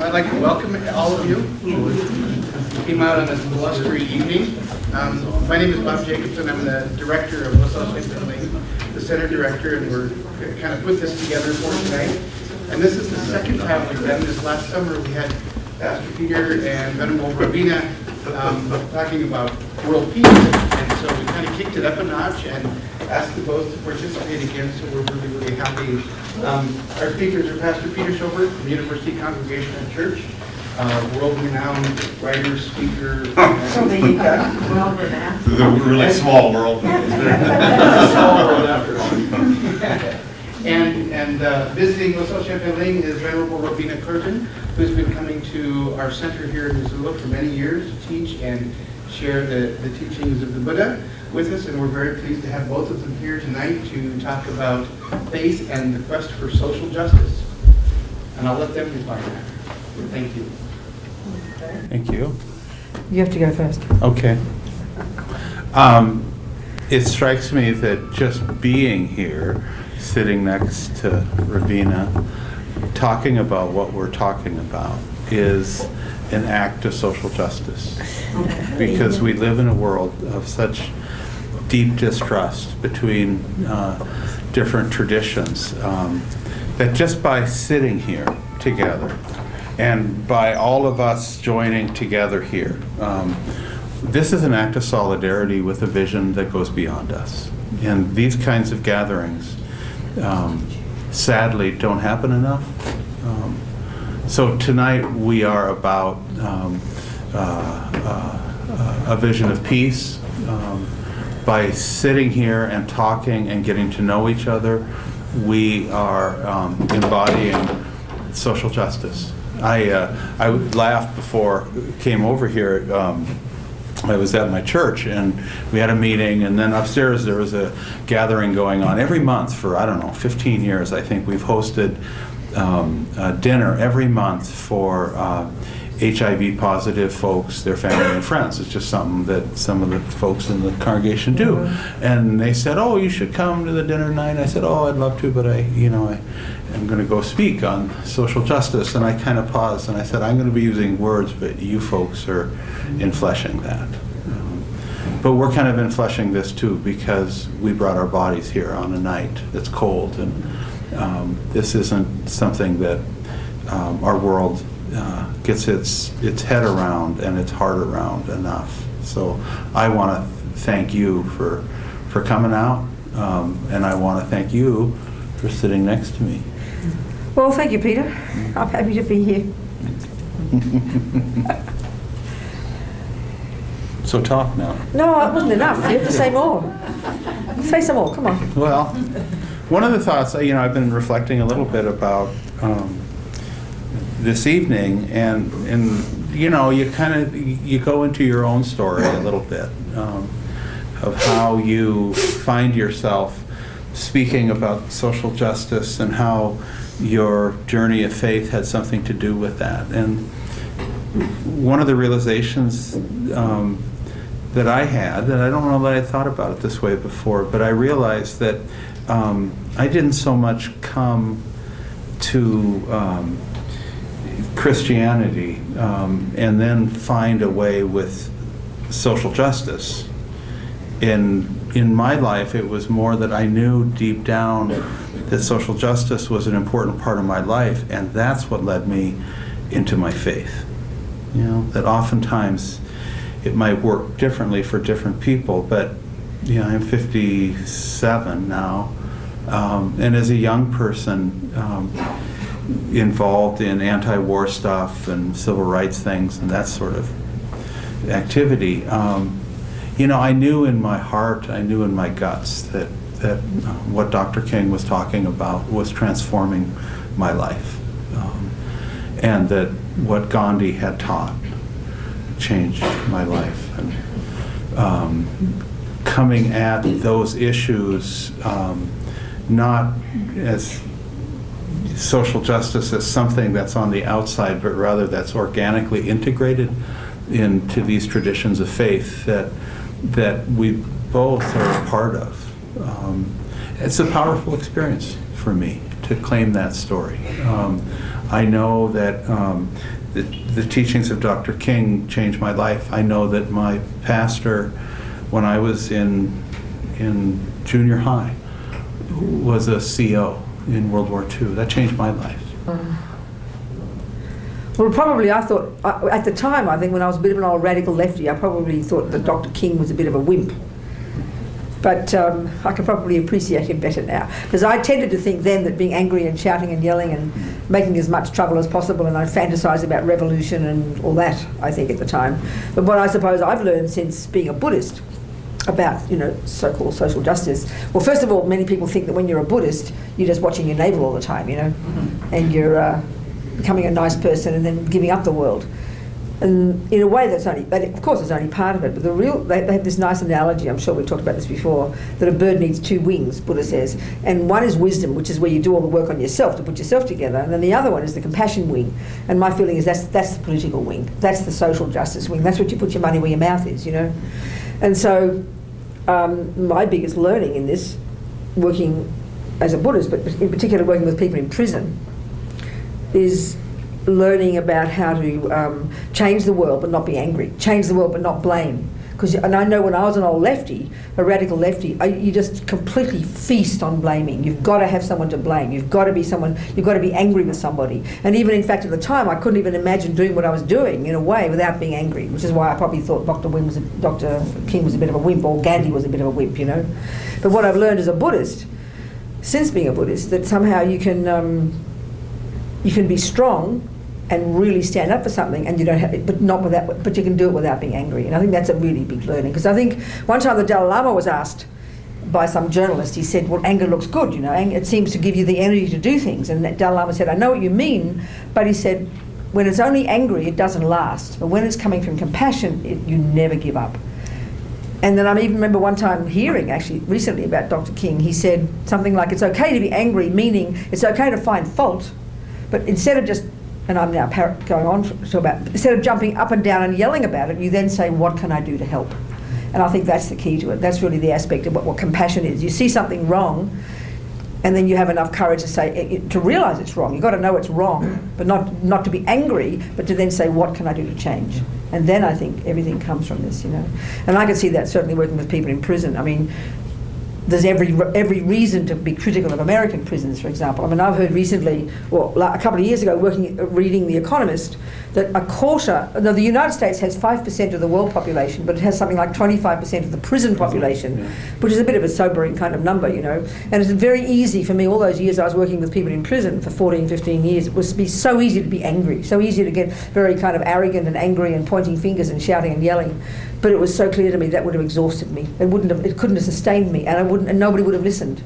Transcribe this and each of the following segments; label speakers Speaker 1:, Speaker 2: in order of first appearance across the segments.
Speaker 1: I'd like to welcome all of you who came out on this blustery evening. My name is Bob Jacobson. I'm the director of LaSalle St. Finley, the center director, and we're kind of put this together for tonight. And this is the second time we've done this. Last summer we had Pastor Peter and Venerable Robina talking about world peace, and so we kind of kicked it up a notch and asked them both to participate again, so we're really, really happy. Our speakers are Pastor Peter Schobert from University Congregational Church, world-renowned writer, speaker.
Speaker 2: So there you go. Well, for that.
Speaker 3: This is a really small world.
Speaker 1: Small world after all. And visiting LaSalle Champlain is Venerable Robina Curtin, who's been coming to our center here in Missoula for many years to teach and share the teachings of the Buddha with us, and we're very pleased to have both of them here tonight to talk about faith and the quest for social justice. And I'll let them reply to that. Thank you.
Speaker 4: Thank you.
Speaker 2: You have to go first.
Speaker 4: Okay. It strikes me that just being here, sitting next to Robina, talking about what we're talking about is an act of social justice. Because we live in a world of such deep distrust between different traditions that just by sitting here together and by all of us joining together here, this is an act of solidarity with a vision that goes beyond us. And these kinds of gatherings sadly don't happen enough. So tonight we are about a vision of peace. By sitting here and talking and getting to know each other, we are embodying social justice. I laughed before I came over here. I was at my church and we had a meeting, and then upstairs there was a gathering going on every month for, I don't know, 15 years. I think we've hosted a dinner every month for HIV positive folks, their family and friends. It's just something that some of the folks in the congregation do. Mm-hmm. And they said, "Oh, you should come to the dinner tonight." I said, "Oh, I'd love to, but I'm going to go speak on social justice." And I kind of paused and I said, "I'm going to be using words, but you folks are infleshing that." But we're kind of infleshing this too, because we brought our bodies here on a night that's cold, and this isn't something that our world gets its head around and its heart around enough. So I want to thank you for coming out, and I want to thank you for sitting next to me.
Speaker 2: Well, thank you, Peter. I'm happy to be here.
Speaker 4: So talk now.
Speaker 2: No, it wasn't enough. You have to say more. Say some more. Come on.
Speaker 4: Well, one of the thoughts, I've been reflecting a little bit about this evening, and you go into your own story a little bit of how you find yourself speaking about social justice and how your journey of faith had something to do with that. And one of the realizations that I had, and I don't know that I thought about it this way before, but I realized that I didn't so much come to Christianity and then find a way with social justice. In my life, it was more that I knew deep down that social justice was an important part of my life, and that's what led me into my faith. That oftentimes it might work differently for different people, but I'm 57 now, and as a young person involved in anti-war stuff and civil rights things and that sort of activity, I knew in my heart, I knew in my guts that what Dr. King was talking about was transforming my life, and that what Gandhi had taught changed my life. And coming at those issues not as social justice as something that's on the outside, but rather that's organically integrated into these traditions of faith that we both are a part of. It's a powerful experience for me to claim that story. I know that the teachings of Dr. King changed my life. I know that my pastor, when I was in junior high, was a CO in World War II. That changed my life.
Speaker 2: Well, probably I thought, at the time, I think when I was a bit of an old radical lefty, I probably thought that Dr. King was a bit of a wimp. But I can probably appreciate him better now. Because I tended to think then that being angry and shouting and yelling and making as much trouble as possible, and I fantasised about revolution and all that, I think, at the time. But what I suppose I've learned since being a Buddhist about, so-called social justice. Well, first of all, many people think that when you're a Buddhist, you're just watching your navel all the time, and you're becoming a nice person and then giving up the world. And in a way, of course, it's only part of it, but they have this nice analogy, I'm sure we've talked about this before, that a bird needs two wings, Buddha says. And one is wisdom, which is where you do all the work on yourself to put yourself together. And then the other one is the compassion wing. And my feeling is that's the political wing. That's the social justice wing. That's what you put your money where your mouth is, And so my biggest learning in this, working as a Buddhist, but in particular working with people in prison, is learning about how to change the world but not be angry, change the world but not blame. And I know when I was an old lefty, a radical lefty, you just completely feast on blaming. You've got to have someone to blame. You've got to be angry with somebody. And even in fact at the time, I couldn't even imagine doing what I was doing in a way without being angry, which is why I probably thought Dr. King was a bit of a wimp, or Gandhi was a bit of a wimp, But what I've learned as a Buddhist, since being a Buddhist, that somehow you can be strong and really stand up for something, and you don't have, but you can do it without being angry. And I think that's a really big learning. Because I think one time the Dalai Lama was asked by some journalist, he said, well, anger looks good, it seems to give you the energy to do things. And that Dalai Lama said, I know what you mean, but he said, when it's only angry, it doesn't last. But when it's coming from compassion, you never give up. And then I even remember one time hearing, actually, recently about Dr. King, he said something like, it's okay to be angry, meaning it's okay to find fault, but instead of just, and I'm now going on to about, instead of jumping up and down and yelling about it, you then say, what can I do to help? And I think that's the key to it. That's really the aspect of what compassion is. You see something wrong, and then you have enough courage to say, to realise it's wrong. You've got to know it's wrong, but not to be angry, but to then say, what can I do to change? And then I think everything comes from this, And I can see that certainly working with people in prison. I mean, there's every reason to be critical of American prisons, for example. I mean, I've heard recently, a couple of years ago, reading The Economist, that the United States has 5% of the world population, but it has something like 25% of the prison population, which is a bit of a sobering kind of number, And it's very easy for me, all those years I was working with people in prison for 14, 15 years, it was so easy to be angry, so easy to get very kind of arrogant and angry and pointing fingers and shouting and yelling. But it was so clear to me that would have exhausted me. It couldn't have sustained me, and nobody would have listened,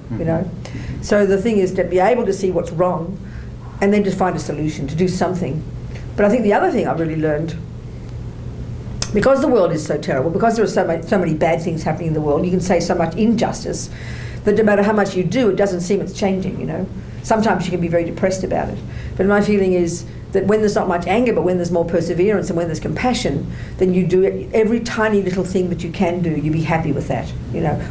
Speaker 2: So the thing is to be able to see what's wrong, and then to find a solution, to do something. But I think the other thing I've really learned, because the world is so terrible, because there are so many bad things happening in the world, you can say so much injustice, that no matter how much you do, it doesn't seem it's changing, Sometimes you can be very depressed about it. But my feeling is that when there's not much anger, but when there's more perseverance and when there's compassion, then you do every tiny little thing that you can do, you be happy with that,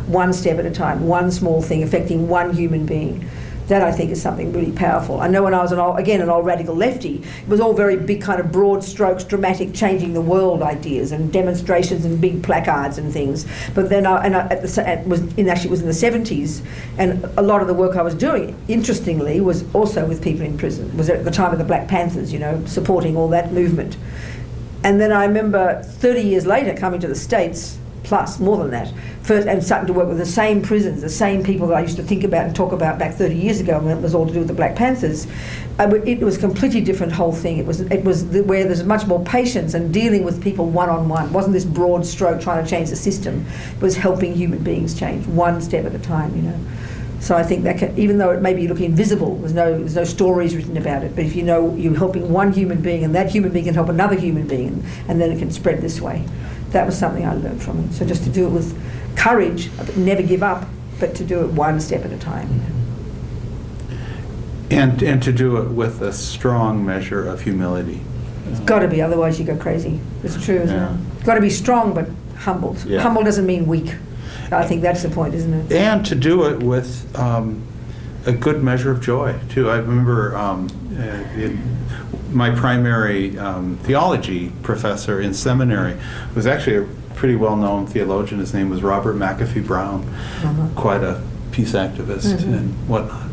Speaker 2: one step at a time, one small thing affecting one human being. That I think is something really powerful. I know when I was an old radical lefty, it was all very big kind of broad strokes, dramatic, changing the world ideas and demonstrations and big placards and things. But then it was in the 70s, and a lot of the work I was doing, interestingly, was also with people in prison. Was at the time of the Black Panthers, supporting all that movement. And then I remember 30 years later coming to the States, plus more than that, and starting to work with the same prisons, the same people that I used to think about and talk about back 30 years ago when it was all to do with the Black Panthers. It was a completely different whole thing. It was where there's much more patience and dealing with people one-on-one. It wasn't this broad stroke trying to change the system. It was helping human beings change one step at a time, So I think that even though it may be looking invisible, there's no stories written about it, but if you're helping one human being and that human being can help another human being, and then it can spread this way. That was something I learned from him. So just to do it with courage, but never give up, but to do it one step at a time.
Speaker 4: And to do it with a strong measure of humility.
Speaker 2: It's got to be, otherwise you go crazy. It's true, isn't
Speaker 4: Yeah.
Speaker 2: it? It's got to be strong, but humbled.
Speaker 4: Yeah.
Speaker 2: Humble doesn't mean weak. I think that's the point, isn't it?
Speaker 4: And to do it with a good measure of joy, too. I remember my primary theology professor in seminary was actually a pretty well-known theologian. His name was Robert McAfee Brown, quite a peace activist and whatnot,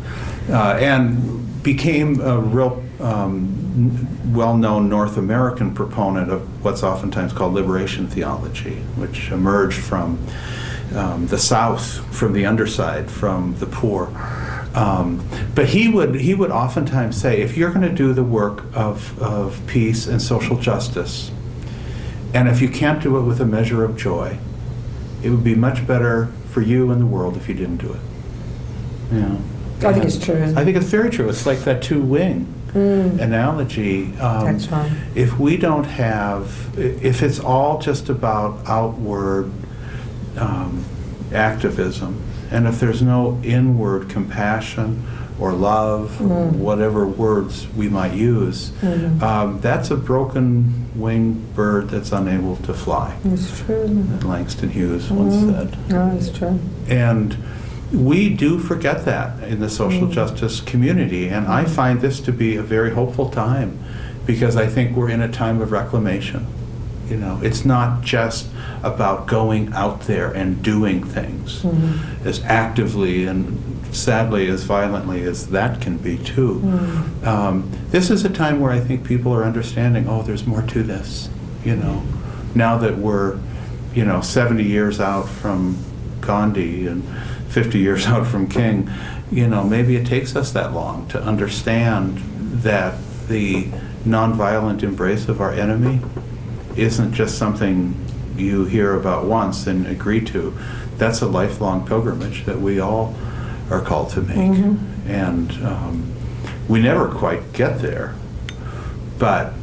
Speaker 4: and became a real well-known North American proponent of what's oftentimes called liberation theology, which emerged from the South, from the underside, from the poor. But he would oftentimes say, if you're going to do the work of peace and social justice, and if you can't do it with a measure of joy, it would be much better for you and the world if you didn't do it. You know?
Speaker 2: I think it's true, isn't it?
Speaker 4: I think it's very true. It's like that two-wing analogy.
Speaker 2: That's right.
Speaker 4: If we don't have, if it's all just about outward activism, and if there's no inward compassion or love, whatever words we might use, that's a broken winged bird that's unable to fly.
Speaker 2: It's true, isn't it?
Speaker 4: Langston Hughes once said.
Speaker 2: No, it's true.
Speaker 4: And we do forget that in the social justice community, and I find this to be a very hopeful time, because I think we're in a time of reclamation. You know, it's not just about going out there and doing things as actively and sadly as violently as that can be too. This is a time where I think people are understanding, oh, there's more to this, you know, now that we're, 70 years out from Gandhi and 50 years out from King, maybe it takes us that long to understand that the nonviolent embrace of our enemy isn't just something you hear about once and agree to. That's a lifelong pilgrimage that we all are called to make. And we never quite get there, but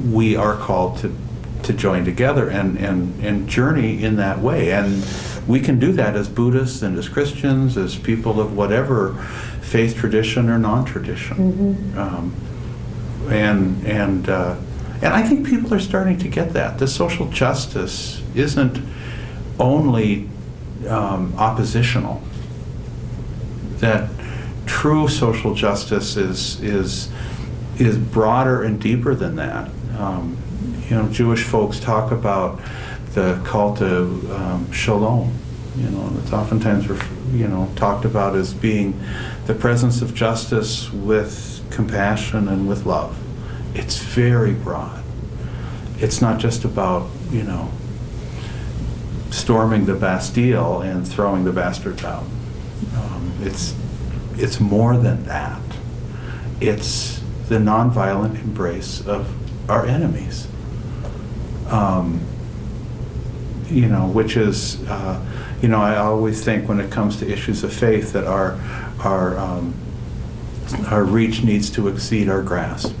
Speaker 4: we are called to join together and journey in that way. And we can do that as Buddhists and as Christians, as people of whatever faith tradition or non-tradition. And I think people are starting to get that. The social justice isn't only oppositional. That true social justice is broader and deeper than that. Jewish folks talk about the call to shalom. It's oftentimes talked about as being the presence of justice with compassion and with love. It's very broad. It's not just about, storming the Bastille and throwing the bastards out. It's more than that. It's the nonviolent embrace of our enemies. Which is, I always think when it comes to issues of faith that our reach needs to exceed our grasp.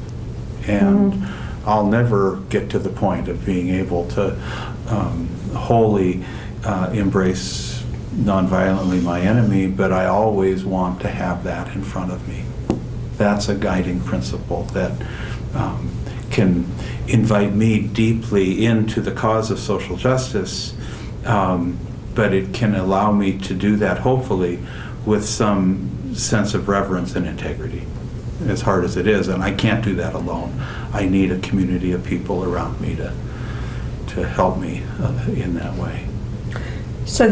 Speaker 4: And I'll never get to the point of being able to wholly embrace nonviolently my enemy, but I always want to have that in front of me. That's a guiding principle that can invite me deeply into the cause of social justice, but it can allow me to do that hopefully with some sense of reverence and integrity, as hard as it is. And I can't do that alone. I need a community of people around me to help me in that way.
Speaker 2: So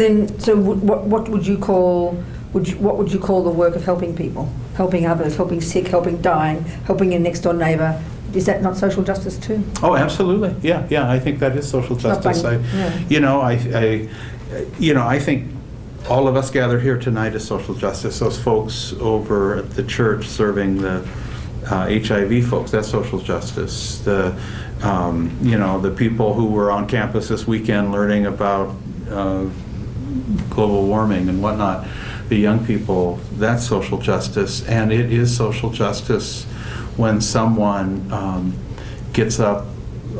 Speaker 2: what would you call what would you call the work of helping people, helping others, helping sick, helping dying, helping your next door neighbour? Is that not social justice too?
Speaker 4: Oh, absolutely. Yeah. I think that is social justice. I think all of us gathered here tonight is social justice. Those folks over at the church serving the HIV folks, that's social justice. The people who were on campus this weekend learning about global warming and whatnot, the young people, that's social justice. And it is social justice when someone gets up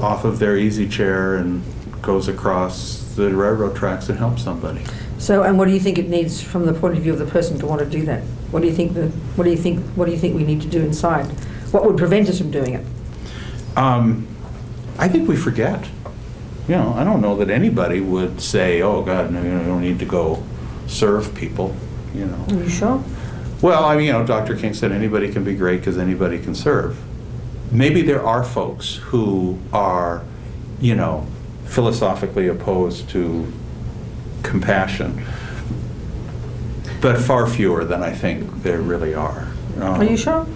Speaker 4: off of their easy chair and goes across the railroad tracks and helps somebody.
Speaker 2: So, and what do you think it needs from the point of view of the person to want to do that? What do you think we need to do inside? What would prevent us from doing it?
Speaker 4: I think we forget. You know, I don't know that anybody would say, "Oh God, no, you don't need to go serve people." You know.
Speaker 2: Are you sure?
Speaker 4: Well, I mean, you know, Dr. King said anybody can be great because anybody can serve. Maybe there are folks who are, you know, philosophically opposed to compassion, but far fewer than I think there really are.
Speaker 2: Are you sure?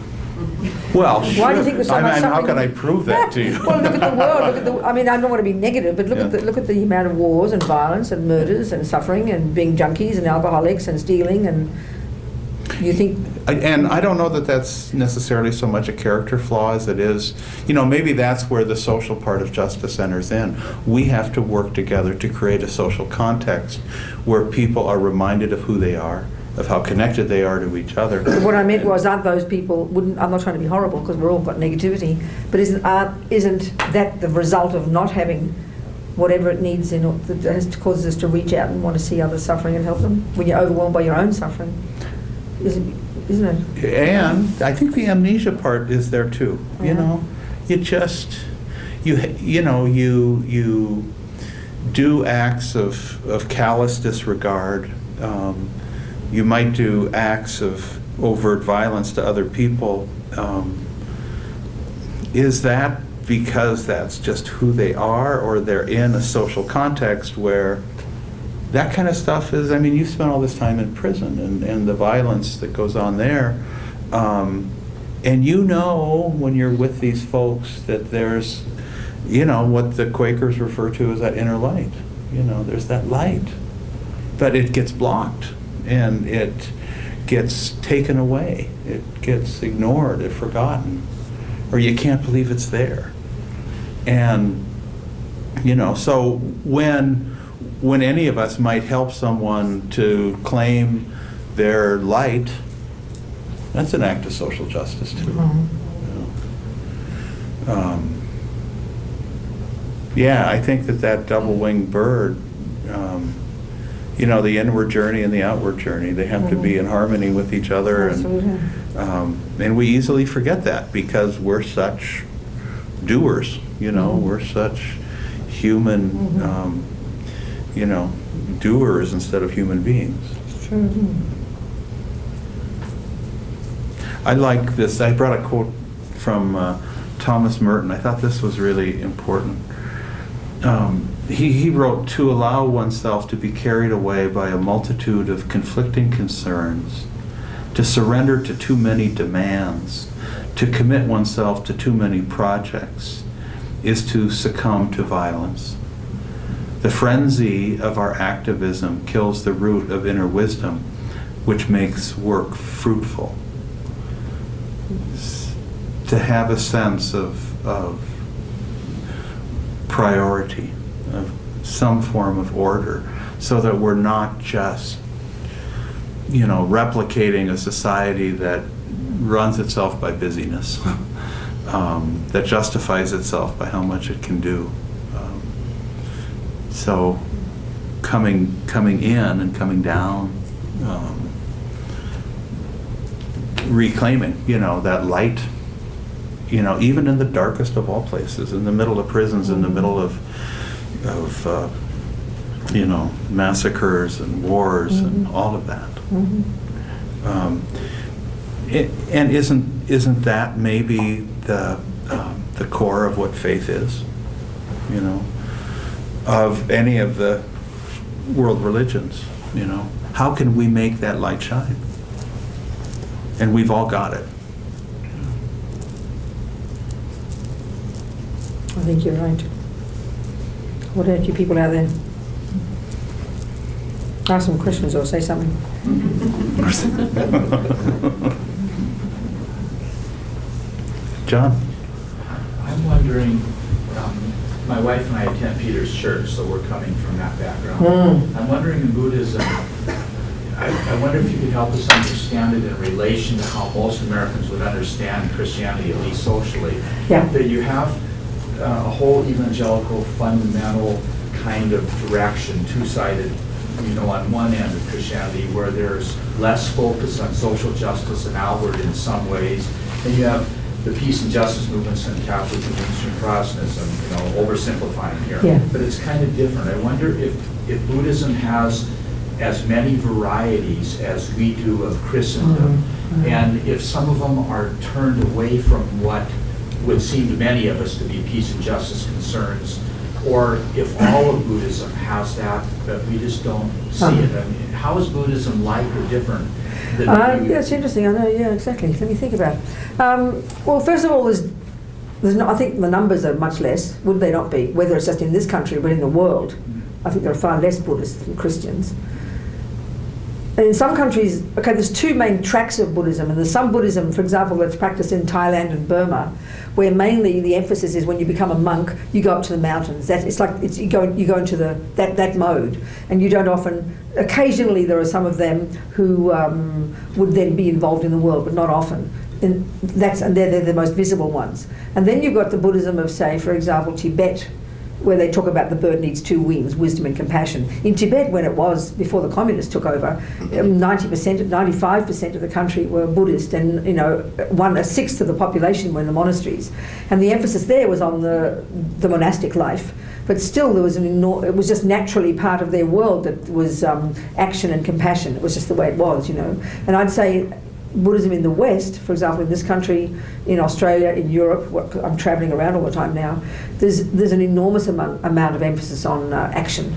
Speaker 4: Well,
Speaker 2: Why do you think there's so much
Speaker 4: how
Speaker 2: suffering?
Speaker 4: can I prove that to you?
Speaker 2: Well, look at the world. I mean, I don't want to be negative, but look at the amount of wars and violence and murders and suffering and being junkies and alcoholics and stealing, and you think.
Speaker 4: And I don't know that that's necessarily so much a character flaw as it is, you know, maybe that's where the social part of justice enters in. We have to work together to create a social context where people are reminded of who they are, of how connected they are to each other.
Speaker 2: What I meant was, aren't those people? I'm not trying to be horrible because we're all got negativity, but isn't that the result of not having whatever it needs that causes us to reach out and want to see others suffering and help them when you're overwhelmed by your own suffering? Isn't it?
Speaker 4: And I think the amnesia part is there too. You know, you just you do acts of callous disregard. You might do acts of overt violence to other people. Is that because that's just who they are, or they're in a social context where that kind of stuff is, I mean, you've spent all this time in prison and the violence that goes on there. And you know when you're with these folks that there's, you know, what the Quakers refer to as that inner light. You know, there's that light. But it gets blocked and it gets taken away. It gets ignored or forgotten. Or you can't believe it's there. And, you know, so when any of us might help someone to claim their light, that's an act of social justice too. You know? Yeah, I think that double-winged bird, you know, the inward journey and the outward journey, they have to be in harmony with each other. And we easily forget that because we're such doers, you know, we're such human, you know, doers instead of human beings.
Speaker 2: It's true.
Speaker 4: I like this. I brought a quote from Thomas Merton. I thought this was really important. He wrote, "To allow oneself to be carried away by a multitude of conflicting concerns, to surrender to too many demands, to commit oneself to too many projects, is to succumb to violence. The frenzy of our activism kills the root of inner wisdom, which makes work fruitful." To have a sense of priority, of some form of order, so that we're not just, you know, replicating a society that runs itself by busyness, that justifies itself by how much it can do. So coming in and coming down, reclaiming, you know, that light, you know, even in the darkest of all places, in the middle of prisons, in the middle of you know, massacres and wars and all of that. And isn't that maybe the core of what faith is, you know, of any of the world religions, you know? How can we make that light shine? And we've all got it.
Speaker 2: I think you're right. What about you people out there? Ask some questions or say something.
Speaker 4: John?
Speaker 3: I'm wondering, my wife and I attend Peter's Church, so we're coming from that background. I'm wondering in Buddhism, I wonder if you could help us understand it in relation to how most Americans would understand Christianity, at least socially.
Speaker 2: Yeah.
Speaker 3: That you have a whole evangelical fundamental kind of direction, two-sided, on one end of Christianity, where there's less focus on social justice and outward in some ways. And you have the peace and justice movements in Catholicism and Eastern Protestantism, oversimplifying here.
Speaker 2: Yeah.
Speaker 3: But it's kind of different. I wonder if Buddhism has as many varieties as we do of Christendom, and if some of them are turned away from what would seem to many of us to be peace and justice concerns, or if all of Buddhism has that, but we just don't see it. I mean, how is Buddhism like or different than
Speaker 2: Yeah, it's interesting. I know. Yeah, exactly. Let me think about it. Well, first of all, there's no, I think the numbers are much less. Would they not be? Whether it's just in this country or in the world, I think there are far less Buddhists than Christians. And in some countries, okay, there's two main tracks of Buddhism, and there's some Buddhism, for example, that's practiced in Thailand and Burma, where mainly the emphasis is when you become a monk, you go up to the mountains. You go into that mode, and you don't often. Occasionally, there are some of them who would then be involved in the world, but not often. And they're the most visible ones. And then you've got the Buddhism of, say, for example, Tibet, where they talk about the bird needs two wings, wisdom and compassion. In Tibet, when it was, before the communists took over, 95% of the country were Buddhist, and a sixth of the population were in the monasteries. And the emphasis there was on the monastic life, but still there was it was just naturally part of their world that was action and compassion. It was just the way it was, And I'd say Buddhism in the West, for example, in this country, in Australia, in Europe, I'm travelling around all the time now, there's an enormous amount of emphasis on action.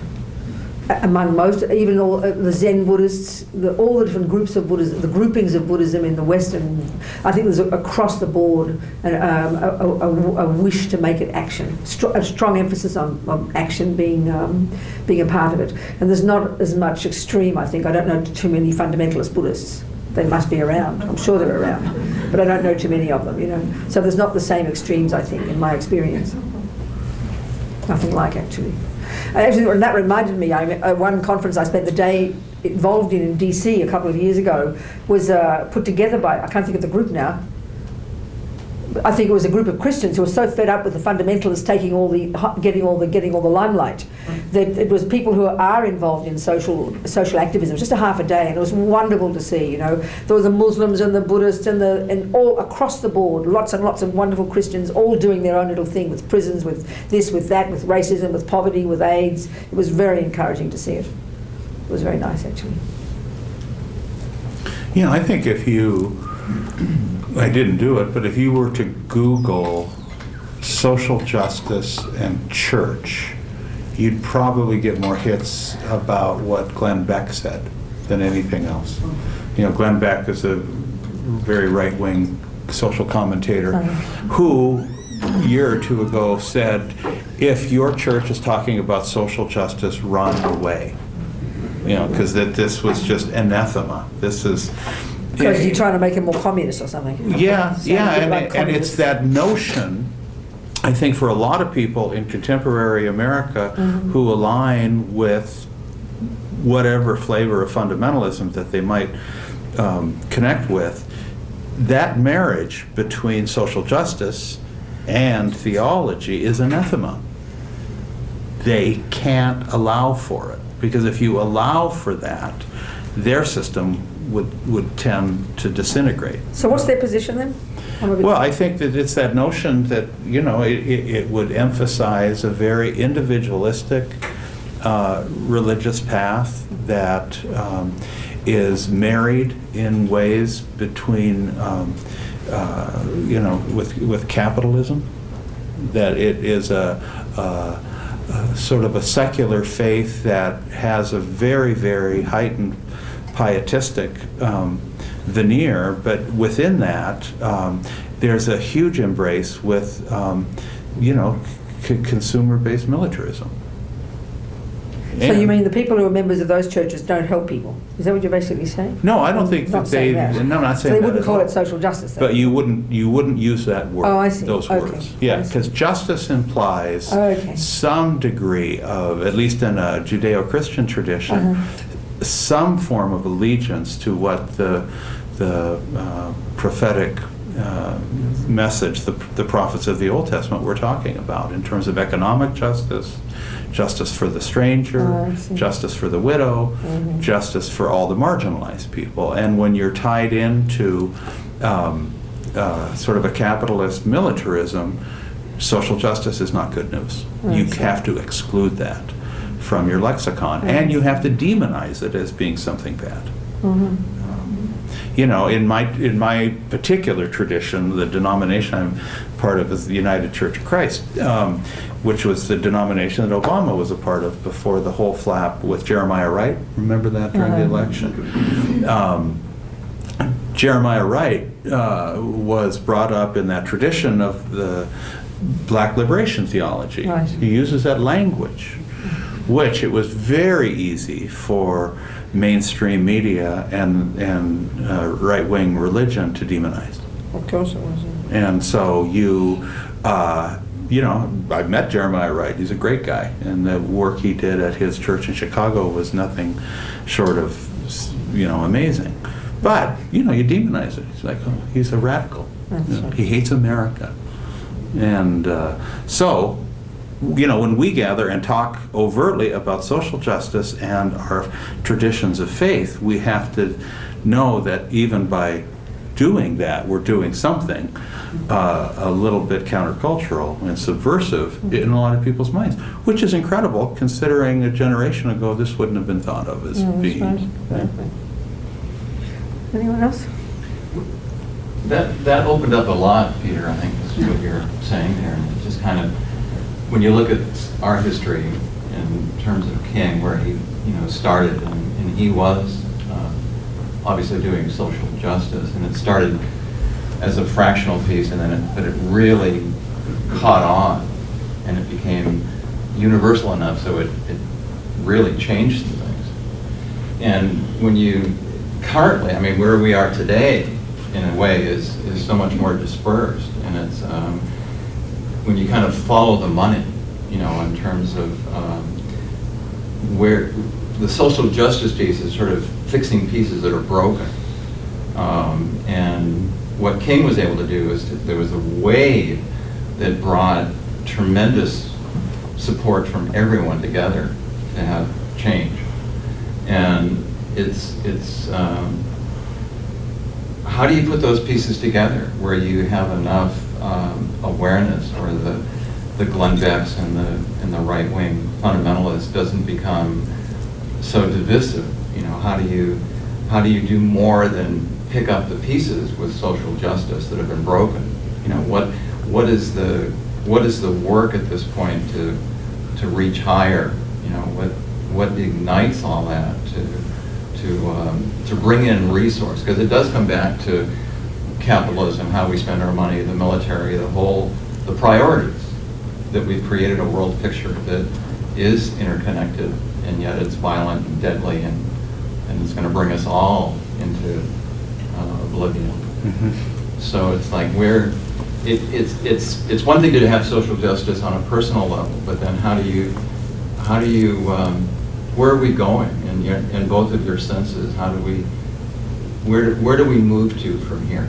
Speaker 2: Among most, even all the Zen Buddhists, all the different groups of Buddhism, the groupings of Buddhism in the West, and I think there's across the board a wish to make it action, a strong emphasis on action being a part of it. And there's not as much extreme, I think. I don't know too many fundamentalist Buddhists. They must be around. I'm sure they're around, but I don't know too many of them. So there's not the same extremes, I think, in my experience. Nothing like, actually. Actually, that reminded me. One conference I spent the day involved in DC a couple of years ago was put together by, I can't think of the group now. I think it was a group of Christians who were so fed up with the fundamentalists getting all the limelight, that it was people who are involved in social activism. Just a half a day, and it was wonderful to see. There were the Muslims and the Buddhists and all across the board, lots and lots of wonderful Christians, all doing their own little thing with prisons, with this, with that, with racism, with poverty, with AIDS. It was very encouraging to see it. It was very nice, actually.
Speaker 4: Yeah, I think I didn't do it, but if you were to Google social justice and church, you'd probably get more hits about what Glenn Beck said than anything else. Glenn Beck is a very right-wing social commentator who, a year or two ago, said, if your church is talking about social justice, run away. Because this was just anathema. This is...
Speaker 2: Because you're trying to make it more communist or something.
Speaker 4: Yeah, and it's that notion, I think, for a lot of people in contemporary America who align with whatever flavor of fundamentalism that they might connect with, that marriage between social justice and theology is anathema. They can't allow for it, because if you allow for that, their system would tend to disintegrate.
Speaker 2: So what's their position then?
Speaker 4: Well, I think that it's that notion that, it would emphasize a very individualistic religious path that is married in ways between, with capitalism, that it is a sort of a secular faith that has a very, very heightened pietistic veneer, but within that, there's a huge embrace with, consumer-based militarism.
Speaker 2: So you mean the people who are members of those churches don't help people? Is that what you're basically saying?
Speaker 4: No, I don't think
Speaker 2: Not
Speaker 4: that
Speaker 2: saying
Speaker 4: they.
Speaker 2: that.
Speaker 4: No, I'm not
Speaker 2: So
Speaker 4: saying
Speaker 2: they
Speaker 4: that.
Speaker 2: wouldn't
Speaker 4: at
Speaker 2: call
Speaker 4: all.
Speaker 2: it social justice then?
Speaker 4: But you wouldn't use that word.
Speaker 2: Oh, I see.
Speaker 4: Those
Speaker 2: Okay.
Speaker 4: words. Yeah,
Speaker 2: I see.
Speaker 4: because justice implies
Speaker 2: Okay.
Speaker 4: some degree of, at least in a Judeo-Christian tradition, some form of allegiance to what the prophetic message the prophets of the Old Testament were talking about in terms of economic justice, justice for the stranger,
Speaker 2: Oh, I see.
Speaker 4: justice for the widow, justice for all the marginalized people. And when you're tied into sort of a capitalist militarism, social justice is not good news. You
Speaker 2: see.
Speaker 4: have to exclude that from your lexicon, and you have to demonize it as being something bad. You know, in my particular tradition, the denomination I'm part of is the United Church of Christ, which was the denomination that Obama was a part of before the whole flap with Jeremiah Wright. Remember that during the election? Jeremiah Wright was brought up in that tradition of the Black liberation theology.
Speaker 2: Right.
Speaker 4: He uses that language, which it was very easy for mainstream media and right-wing religion to demonize.
Speaker 2: Of course it was.
Speaker 4: And so you know, I've met Jeremiah Wright. He's a great guy, and the work he did at his church in Chicago was nothing short of, you know, amazing. But you know, you demonize it. It's like, oh, he's a radical.
Speaker 2: That's
Speaker 4: You know,
Speaker 2: right.
Speaker 4: he hates America, and so. You know, when we gather and talk overtly about social justice and our traditions of faith, we have to know that even by doing that, we're doing something a little bit countercultural and subversive in a lot of people's minds, which is incredible considering a generation ago this wouldn't have been thought of as being.
Speaker 2: Exactly. Anyone else?
Speaker 5: That opened up a lot, Peter, I think is what you're saying there. And it just kind of, when you look at our history in terms of King, where he, you know, started, and he was obviously doing social justice, and it started as a fractional piece, and then but it really caught on, and it became universal enough so it really changed some things. And when you currently, I mean, where we are today, in a way, is so much more dispersed, and it's when you kind of follow the money, you know, in terms of where the social justice piece is sort of fixing pieces that are broken. And what King was able to do is there was a wave that brought tremendous support from everyone together to have change. And it's how do you put those pieces together where you have enough awareness, or the Glenn Becks and the right-wing fundamentalist doesn't become so divisive? You know, how do you do more than pick up the pieces with social justice that have been broken? You know, what is the work at this point to reach higher? You know, what ignites all that to bring in resource? Because it does come back to capitalism, how we spend our money, the military, the priorities, that we've created a world picture that is interconnected, and yet it's violent and deadly, and it's going to bring us all into oblivion.
Speaker 4: Mm-hmm.
Speaker 5: So it's like it's one thing to have social justice on a personal level, but then how do you where are we going in both of your senses? Where do we move to from here?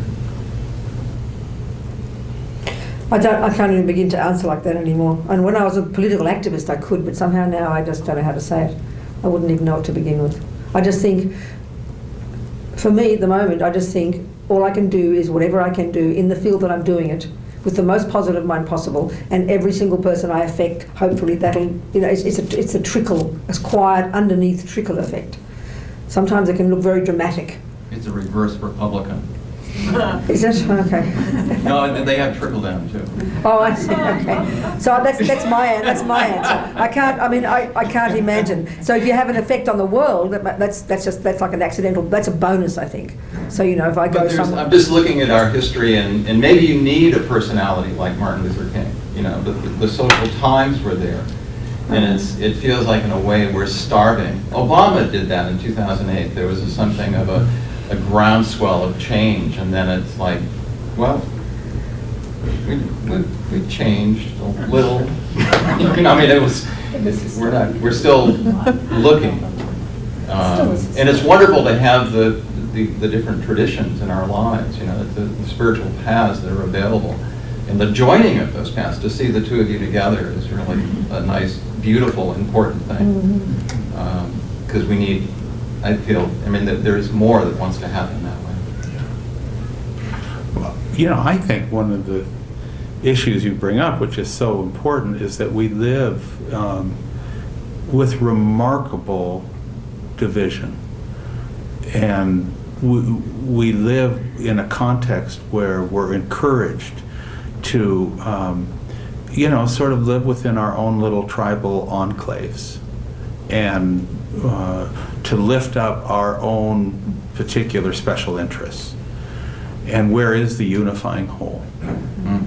Speaker 2: I can't even begin to answer like that anymore. And when I was a political activist, I could, but somehow now I just don't know how to say it. I wouldn't even know what to begin with. I just think, for me at the moment, I just think all I can do is whatever I can do in the field that I'm doing it, with the most positive mind possible, and every single person I affect, hopefully that'll, you know, it's a trickle, a quiet underneath trickle effect. Sometimes it can look very dramatic.
Speaker 5: It's a reverse Republican.
Speaker 2: Is it? Okay.
Speaker 5: No, they have trickle down too.
Speaker 2: Oh, I see. Okay. So that's my answer. I can't imagine. So if you have an effect on the world, that's like an accidental. That's a bonus, I think. So you know, if I go somewhere.
Speaker 5: I'm just looking at our history, and maybe you need a personality like Martin Luther King. You know, the social times were there, and it feels like in a way we're starving. Obama did that in 2008. There was something of a groundswell of change, and then it's like, well, we changed a little. You know, I mean, we're still looking, and it's wonderful to have the different traditions in our lives. You know, the spiritual paths that are available, and the joining of those paths. To see the two of you together is really a nice beautiful, important thing. Because we need, I feel, I mean, that there's more that wants to happen that way.
Speaker 4: Well, I think one of the issues you bring up, which is so important, is that we live with remarkable division. And we live in a context where we're encouraged to, sort of live within our own little tribal enclaves and to lift up our own particular special interests. And where is the unifying whole?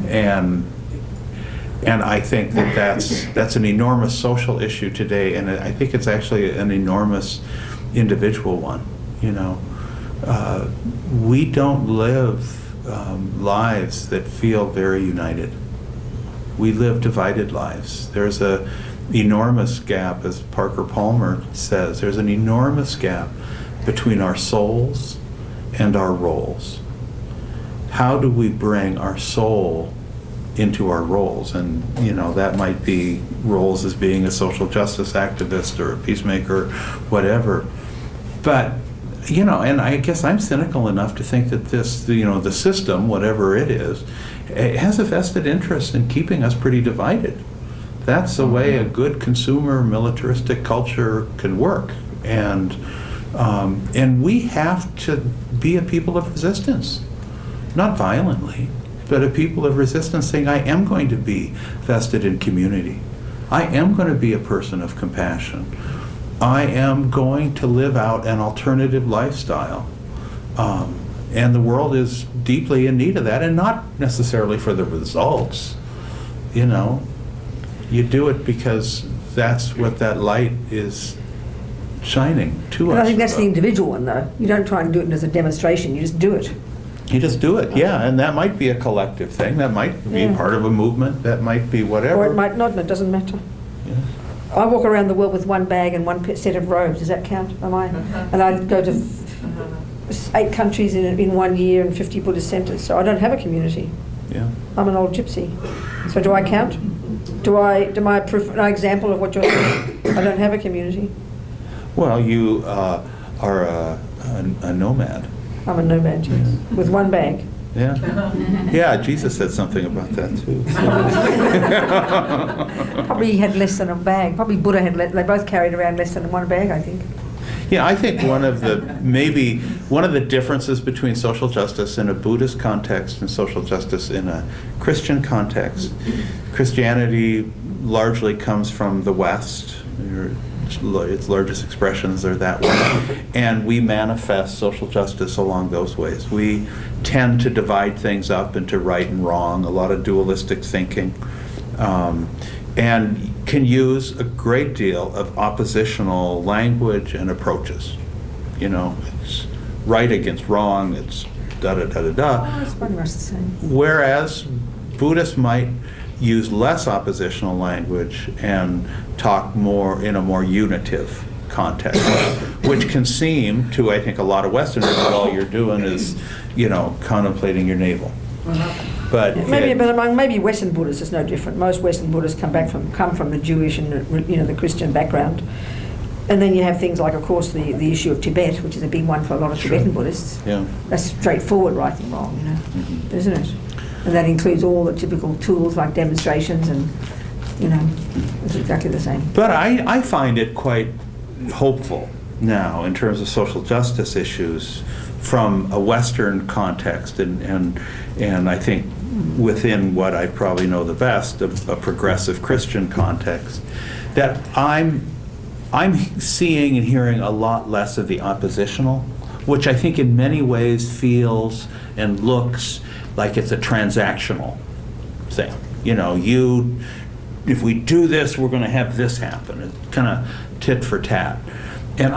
Speaker 4: And I think that that's an enormous social issue today, and I think it's actually an enormous individual one. We don't live lives that feel very united. We live divided lives. There's an enormous gap, as Parker Palmer says, there's an enormous gap between our souls and our roles. How do we bring our soul into our roles? And, that might be roles as being a social justice activist or a peacemaker, whatever. But, and I guess I'm cynical enough to think that this, the system, whatever it is, it has a vested interest in keeping us pretty divided. That's the way a good consumer militaristic culture can work. And we have to be a people of resistance. Not violently, but a people of resistance saying, I am going to be vested in community. I am going to be a person of compassion. I am going to live out an alternative lifestyle. And the world is deeply in need of that, and not necessarily for the results. You do it because that's what that light is shining to us.
Speaker 2: And I think that's the individual one, though. You don't try and do it as a demonstration, you just do it.
Speaker 4: You just do it, yeah, and that might be a collective thing, that might be part of a movement, that might be whatever.
Speaker 2: Or it might not, and it doesn't matter.
Speaker 4: Yeah.
Speaker 2: I walk around the world with one bag and one set of robes. Does that count? Am I? And I go to 8 countries in 1 year and 50 Buddhist centers. So I don't have a community.
Speaker 4: Yeah.
Speaker 2: I'm an old gypsy. So do I count? Do I an example of what you're saying? I don't have a community.
Speaker 4: Well, you are a nomad.
Speaker 2: I'm a nomad, yes, with one bag.
Speaker 4: Yeah. Yeah, Jesus said something about that too.
Speaker 2: Probably he had less than a bag. Probably Buddha had they both carried around less than one bag, I think.
Speaker 4: Yeah, I think one of the differences between social justice in a Buddhist context and social justice in a Christian context, Christianity largely comes from the West. Its largest expressions are that way. And we manifest social justice along those ways. We tend to divide things up into right and wrong, a lot of dualistic thinking, and can use a great deal of oppositional language and approaches. It's right against wrong, it's da-da-da-da-da.
Speaker 2: Oh, it's pretty much the same.
Speaker 4: Whereas Buddhists might use less oppositional language and talk more in a more unitive context, which can seem to, I think, a lot of Westerners that all you're doing is, contemplating your navel. But
Speaker 2: maybe Western Buddhists is no different. Most Western Buddhists come from the Jewish and the Christian background, and then you have things like, of course, the issue of Tibet, which is a big one for a lot of Tibetan Buddhists.
Speaker 4: Yeah.
Speaker 2: That's straightforward, right and wrong,
Speaker 4: Mm-hmm.
Speaker 2: isn't it? And that includes all the typical tools like demonstrations and, it's exactly the same.
Speaker 4: But I find it quite hopeful now in terms of social justice issues from a Western context and I think within what I probably know the best, a progressive Christian context, that I'm seeing and hearing a lot less of the oppositional, which I think in many ways feels and looks like it's a transactional thing. If we do this, we're going to have this happen. It's kind of tit for tat. And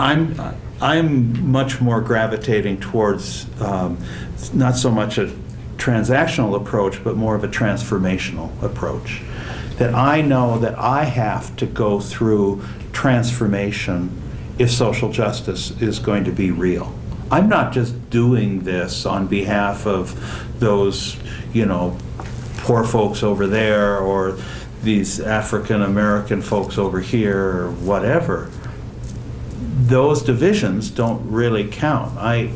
Speaker 4: I'm much more gravitating towards not so much a transactional approach, but more of a transformational approach. That I know that I have to go through transformation if social justice is going to be real. I'm not just doing this on behalf of those, poor folks over there or these African American folks over here or whatever, those divisions don't really count. I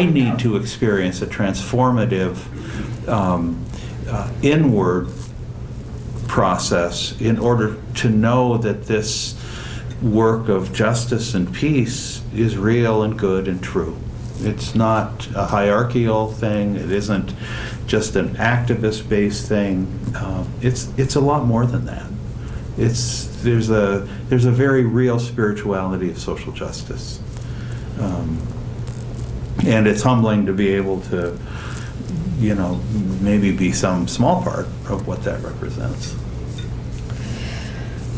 Speaker 4: need to experience a transformative inward process in order to know that this work of justice and peace is real and good and true. It's not a hierarchical thing. It isn't just an activist-based thing. It's a lot more than that. There's a very real spirituality of social justice, and it's humbling to be able to, maybe be some small part of what that represents.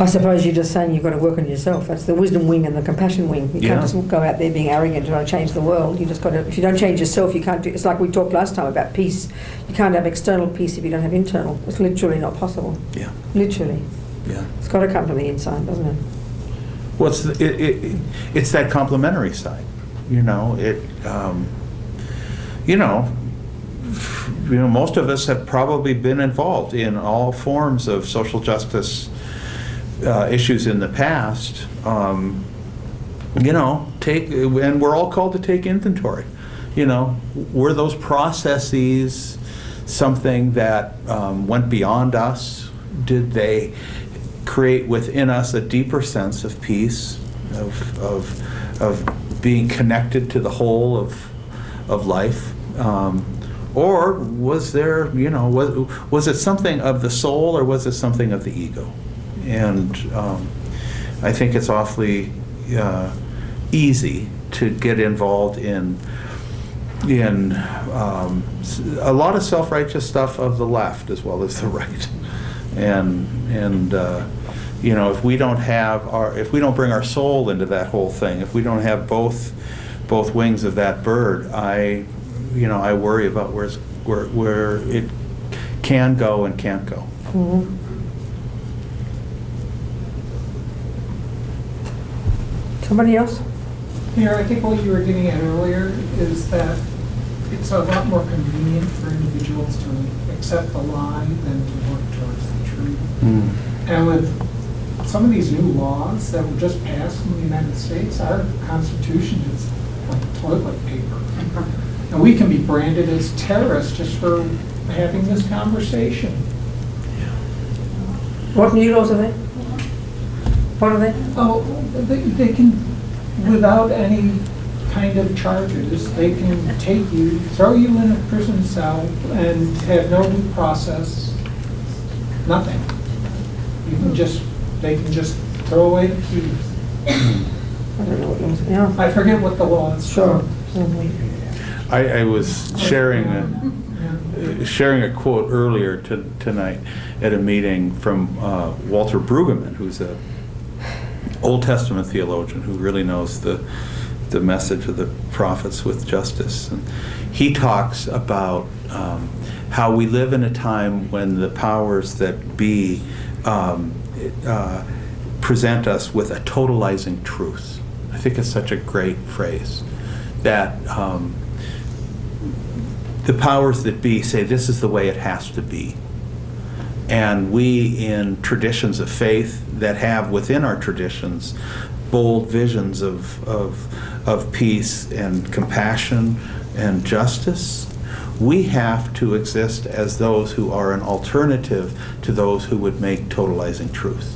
Speaker 2: I suppose you're just saying you've got to work on yourself. That's the wisdom wing and the compassion wing. You can't just go out there being arrogant and trying to change the world. You just got to, if you don't change yourself, you can't do, it's like we talked last time about peace. You can't have external peace if you don't have internal. It's literally not possible.
Speaker 4: Yeah.
Speaker 2: Literally.
Speaker 4: Yeah.
Speaker 2: It's got to come from the inside, doesn't it?
Speaker 4: Well, it's that complementary side, most of us have probably been involved in all forms of social justice issues in the past. And we're all called to take inventory. Were those processes something that went beyond us? Did they create within us a deeper sense of peace, of being connected to the whole of life? Or was there, was it something of the soul, or was it something of the ego? And I think it's awfully easy to get involved in a lot of self-righteous stuff of the left as well as the right. And if we don't bring our soul into that whole thing, if we don't have both wings of that bird, I worry about where it can go and can't go.
Speaker 2: Mm-hmm. Somebody else?
Speaker 6: Mayor, I think what you were getting at earlier is that it's a lot more convenient for individuals to accept the lie than to work towards the truth.
Speaker 4: Mm.
Speaker 6: And with some of these new laws that were just passed in the United States, our Constitution is like toilet paper. And we can be branded as terrorists just for having this conversation.
Speaker 2: What new laws are there? What are they?
Speaker 6: Oh, they can, without any kind of charges, they can take you, throw you in a prison cell and have no due process, nothing. They can just throw away the keys.
Speaker 2: I don't know what laws. Yeah.
Speaker 6: I forget what the law is.
Speaker 2: Sure.
Speaker 4: I was sharing a quote earlier tonight at a meeting from Walter Brueggemann, who's a Old Testament theologian who really knows the message of the prophets with justice. And he talks about how we live in a time when the powers that be present us with a totalizing truth. I think it's such a great phrase, that the powers that be say this is the way it has to be. And we, in traditions of faith that have within our traditions bold visions of peace and compassion and justice, we have to exist as those who are an alternative to those who would make totalizing truth.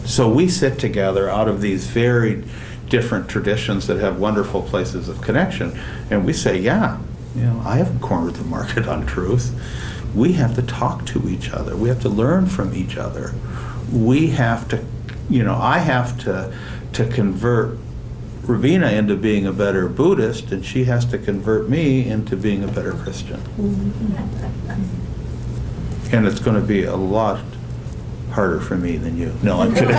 Speaker 4: So we sit together out of these very different traditions that have wonderful places of connection, and we say, yeah, I haven't cornered the market on truth. We have to talk to each other. We have to learn from each other. We have to, I have to convert Ravina into being a better Buddhist, and she has to convert me into being a better Christian. And it's going to be a lot harder for me than you. No, I'm kidding.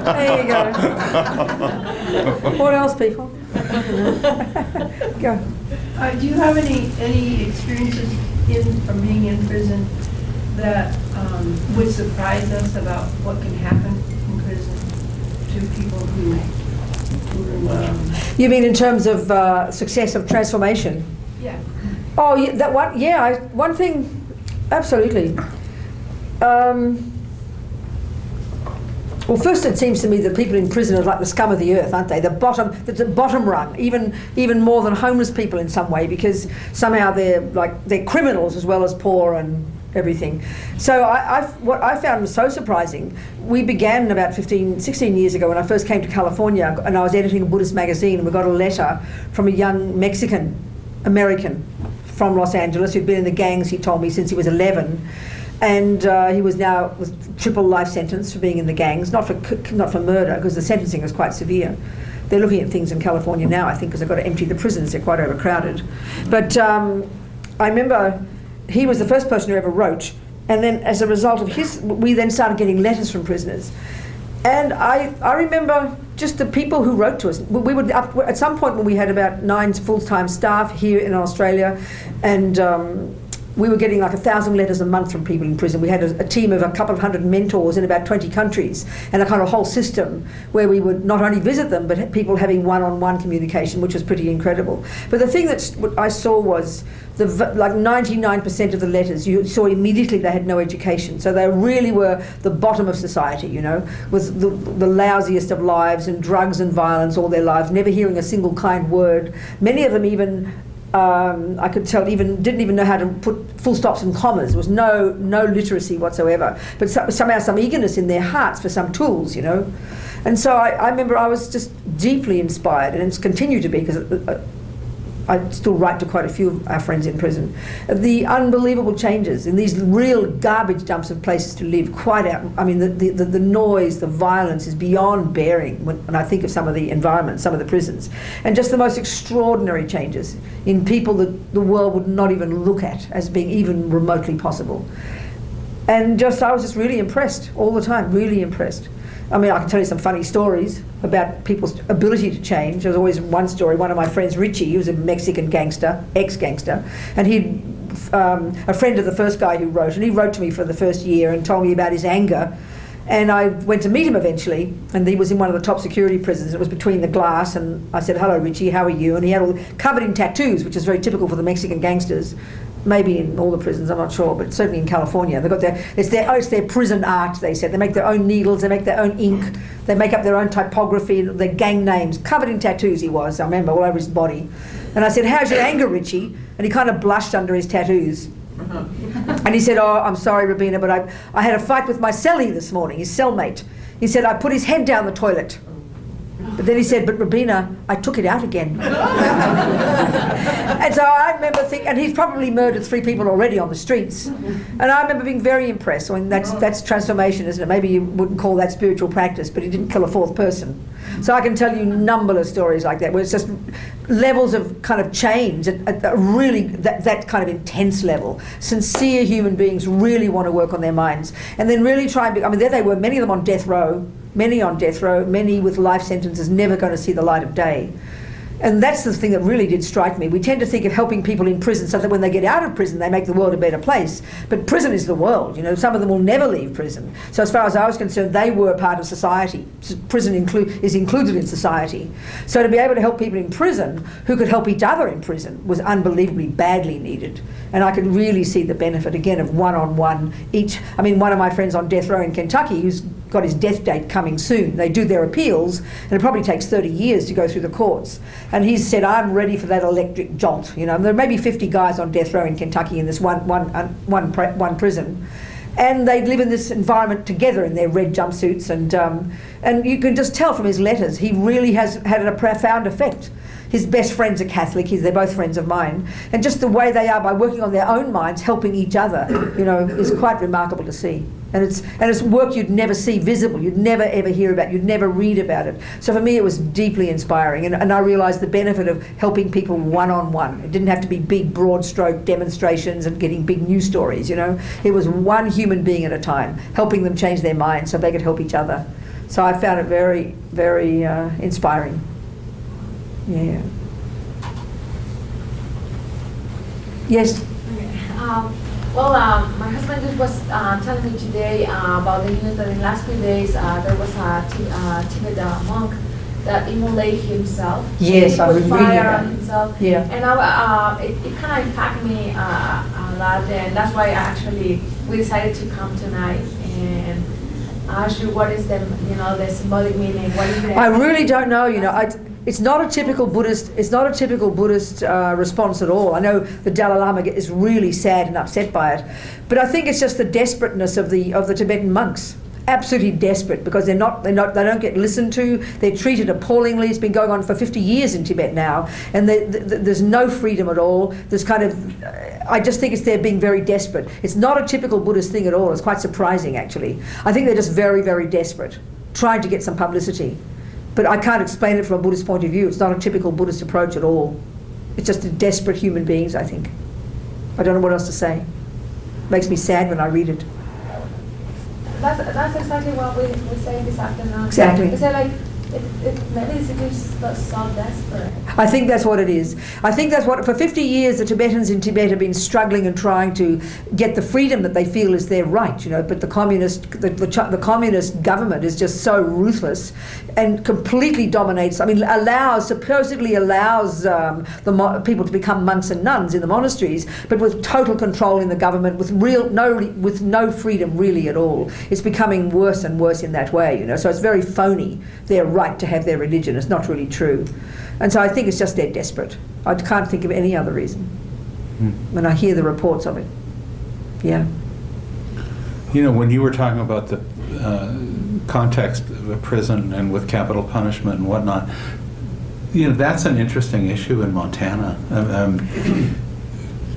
Speaker 2: There you go. What else, people? Go.
Speaker 7: Do you have any experiences from being in prison that would surprise us about what can happen in prison to people who
Speaker 2: You mean in terms of success of transformation?
Speaker 7: yeah.
Speaker 2: Oh, yeah, that one. Yeah, one thing, absolutely. Well, first it seems to me that people in prison are like the scum of the earth, aren't they? The bottom rung, even more than homeless people in some way, because somehow they're criminals as well as poor and everything. So what I found was so surprising. We began about 16 years ago when I first came to California, and I was editing a Buddhist magazine, and we got a letter from a young Mexican American from Los Angeles who'd been in the gangs, he told me, since he was 11. And he was now with triple life sentence for being in the gangs, not for murder, because the sentencing was quite severe. They're looking at things in California now, I think, because they've got to empty the prisons. They're quite overcrowded. But I remember he was the first person who ever wrote, and then as a result of we then started getting letters from prisoners. And I remember just the people who wrote to us. We would at some point when we had about 9 full-time staff here in Australia, and we were getting like 1,000 letters a month from people in prison. We had a team of a couple of hundred mentors in about 20 countries, and a kind of whole system where we would not only visit them, but people having one-on-one communication, which was pretty incredible. But the thing that I saw was like 99% of the letters, you saw immediately they had no education. So they really were the bottom of society, you know, with the lousiest of lives and drugs and violence all their lives, never hearing a single kind word. Many of them even I could tell didn't even know how to put full stops and commas. There was no literacy whatsoever, but somehow some eagerness in their hearts for some tools, you know. And so I remember I was just deeply inspired, and it's continued to be, because I still write to quite a few of our friends in prison. The unbelievable changes in these real garbage dumps of places to live, quite out. I mean, the noise, the violence is beyond bearing when I think of some of the environments, some of the prisons. And just the most extraordinary changes in people that the world would not even look at as being even remotely possible. And I was just really impressed all the time, really impressed. I mean, I can tell you some funny stories about people's ability to change. There's always one story. One of my friends, Richie, he was a Mexican gangster, ex-gangster, and he'd a friend of the first guy who wrote, and he wrote to me for the first year and told me about his anger. And I went to meet him eventually, and he was in one of the top security prisons. It was between the glass, and I said, "Hello, Richie, how are you?" And he had all covered in tattoos, which is very typical for the Mexican gangsters. Maybe in all the prisons, I'm not sure, but certainly in California. They've got it's their prison art, they said. They make their own needles, they make their own ink, they make up their own typography, their gang names. Covered in tattoos he was, I remember, all over his body. And I said, "How's your anger, Richie?" And he kind of blushed under his tattoos. And he said, "Oh, I'm sorry, Robina, but I had a fight with my cellie this morning, his cellmate." He said, "I put his head down the toilet." But then he said, "But Robina, I took it out again." And so I remember thinking, and he's probably murdered 3 people already on the streets. And I remember being very impressed. I mean, that's transformation, isn't it? Maybe you wouldn't call that spiritual practice, but he didn't kill a 4th person. So I can tell you numberless stories like that, where it's just levels of kind of change at really that kind of intense level. Sincere human beings really want to work on their minds, and then really try and be, I mean, there they were, many of them on death row, many with life sentences, never going to see the light of day. And that's the thing that really did strike me. We tend to think of helping people in prison so that when they get out of prison, they make the world a better place. But prison is the world. You know, some of them will never leave prison. So as far as I was concerned, they were part of society. Prison is included in society. So to be able to help people in prison who could help each other in prison was unbelievably badly needed. And I could really see the benefit, again, of one-on-one each. I mean, one of my friends on death row in Kentucky, who's got his death date coming soon. They do their appeals, and it probably takes 30 years to go through the courts. And he's said, "I'm ready for that electric jolt." You know, there may be 50 guys on death row in Kentucky in this one prison, and they live in this environment together in their red jumpsuits, and you can just tell from his letters he really has had a profound effect. His best friend's a Catholic, they're both friends of mine, and just the way they are by working on their own minds, helping each other, you know, is quite remarkable to see. And it's work you'd never see visible, you'd never ever hear about, you'd never read about it. So for me it was deeply inspiring, and I realised the benefit of helping people one-on-one. It didn't have to be big broad stroke demonstrations and getting big news stories, you know. It was one human being at a time, helping them change their minds so they could help each other. So I found it very, very inspiring. Yeah. Yes?
Speaker 8: Okay. My husband just was telling me today about the news that in the last few days there was a Tibetan monk that immolate himself.
Speaker 2: Yes,
Speaker 8: he
Speaker 2: I
Speaker 8: put
Speaker 2: was reading
Speaker 8: fire
Speaker 2: that.
Speaker 8: on himself.
Speaker 2: Yeah.
Speaker 8: And it kind of impacted me a lot, and that's why we decided to come tonight and ask you what is the symbolic meaning. What is
Speaker 2: I really don't know. It's not a typical Buddhist. It's not a typical Buddhist response at all. I know the Dalai Lama is really sad and upset by it, but I think it's just the desperateness of the Tibetan monks. Absolutely desperate, because they don't get listened to. They're treated appallingly. It's been going on for 50 years in Tibet now, and there's no freedom at all. There's I just think they're being very desperate. It's not a typical Buddhist thing at all. It's quite surprising, actually. I think they're just very, very desperate, trying to get some publicity. But I can't explain it from a Buddhist point of view. It's not a typical Buddhist approach at all. It's just desperate human beings, I think. I don't know what else to say. Makes me sad when I read it.
Speaker 8: That's exactly what we say this afternoon.
Speaker 2: Exactly.
Speaker 8: We say maybe it's just so desperate.
Speaker 2: I think that's what it is. I think that's what, for 50 years, the Tibetans in Tibet have been struggling and trying to get the freedom that they feel is their right, but the communist government is just so ruthless and completely dominates, supposedly allows people to become monks and nuns in the monasteries, but with total control in the government, with no freedom really at all. It's becoming worse and worse in that way, so it's very phony, their right to have their religion. It's not really true. And so I think it's just they're desperate. I can't think of any other reason when I hear the reports of it. Yeah.
Speaker 4: When you were talking about the context of a prison and with capital punishment and whatnot, that's an interesting issue in Montana.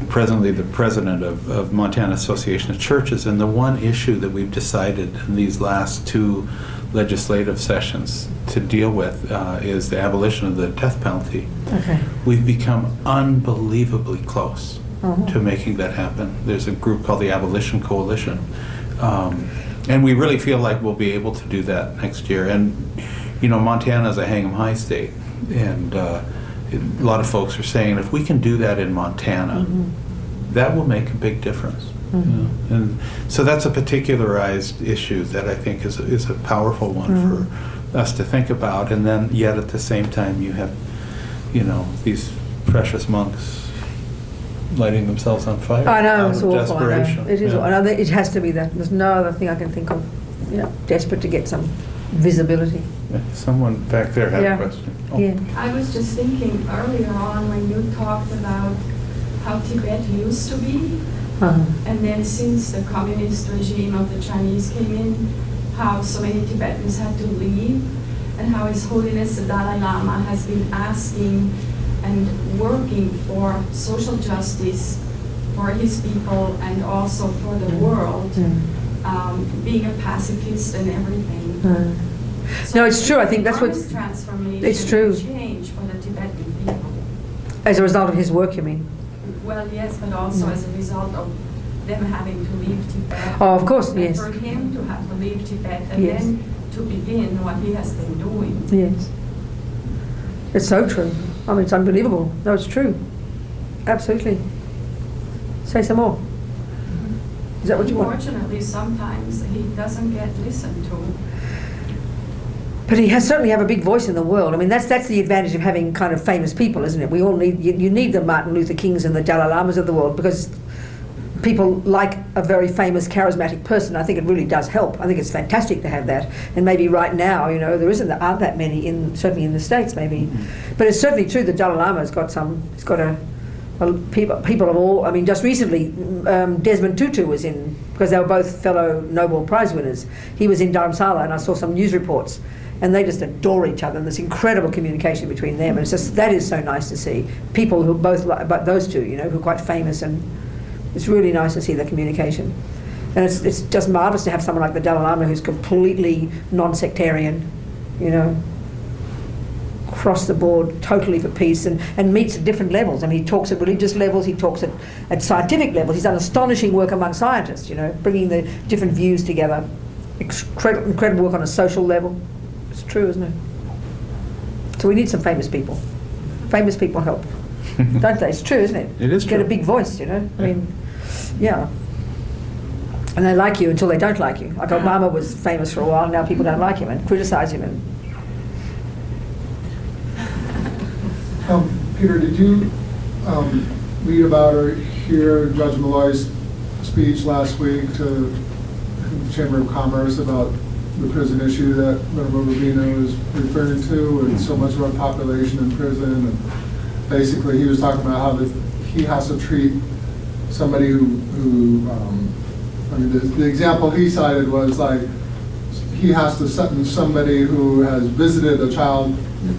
Speaker 4: Presently the president of Montana Association of Churches, and the one issue that we've decided in these last 2 legislative sessions to deal with is the abolition of the death penalty.
Speaker 2: Okay.
Speaker 4: We've become unbelievably close to making that happen. There's a group called the Abolition Coalition, and we really feel like we'll be able to do that next year. And Montana is a hang 'em high state, and a lot of folks are saying if we can do that in Montana, that will make a big difference. And so that's a particularized issue that I think is a powerful one for us to think about. And then yet at the same time you have, these precious monks lighting themselves on fire.
Speaker 2: I know,
Speaker 4: out
Speaker 2: it's
Speaker 4: of
Speaker 2: awful.
Speaker 4: desperation.
Speaker 2: I know. It is.
Speaker 4: Yeah.
Speaker 2: I know it has to be that. There's no other thing I can think of. Desperate to get some visibility.
Speaker 4: Yeah, someone back there had
Speaker 2: Yeah.
Speaker 4: a question. Oh.
Speaker 2: Yeah.
Speaker 9: I was just thinking earlier on when you talked about how Tibet used to be, and then since the communist regime of the Chinese came in, how so many Tibetans had to leave, and how His Holiness the Dalai Lama has been asking and working for social justice for his people and also for the world, being a pacifist and everything.
Speaker 2: No, it's true. I think that's what.
Speaker 9: Enormous transformation
Speaker 2: It's true.
Speaker 9: and change for the Tibetan people.
Speaker 2: As a result of his work, you mean?
Speaker 9: Well, yes, but also as a result of them having to leave Tibet.
Speaker 2: Oh, of course,
Speaker 9: And
Speaker 2: yes.
Speaker 9: for him to have to leave Tibet and
Speaker 2: Yes.
Speaker 9: then to begin what he has been doing.
Speaker 2: Yes. It's so true. It's unbelievable. No, it's true. Absolutely. Say some more. Is that what you want?
Speaker 9: Unfortunately, sometimes he doesn't get listened to.
Speaker 2: But he certainly have a big voice in the world. That's the advantage of having kind of famous people, isn't it? We all need, you need the Martin Luther Kings and the Dalai Lamas of the world, because people like a very famous, charismatic person. I think it really does help. I think it's fantastic to have that. And maybe right now, aren't that many certainly in the States, maybe. But it's certainly true that Dalai Lama's got people of all. Just recently, Desmond Tutu was in, because they were both fellow Nobel Prize winners. He was in Dharamsala, and I saw some news reports. And they just adore each other, and there's incredible communication between them. And that is so nice to see. People who both like, but those two, who are quite famous, and it's really nice to see the communication. And it's just marvelous to have someone like the Dalai Lama who's completely non-sectarian, across the board, totally for peace, and meets at different levels. He talks at religious levels, he talks at scientific levels. He's done astonishing work among scientists, bringing the different views together. Incredible work on a social level. It's true, isn't it? So we need some famous people. Famous people help, don't they? It's true, isn't it?
Speaker 4: It is
Speaker 2: Get
Speaker 4: true.
Speaker 2: a big voice, yeah. And they like you until they don't like you. Like Obama was famous for a while, now people don't like him and criticise him.
Speaker 10: Peter, did you read about or hear Judge Malloy's speech last week to the Chamber of Commerce about the prison issue that Member Rubino was referring to, and so much of our population in prison? And basically, he was talking about how he has to treat somebody who I mean, the example he cited was like, he has to sentence somebody who has visited a child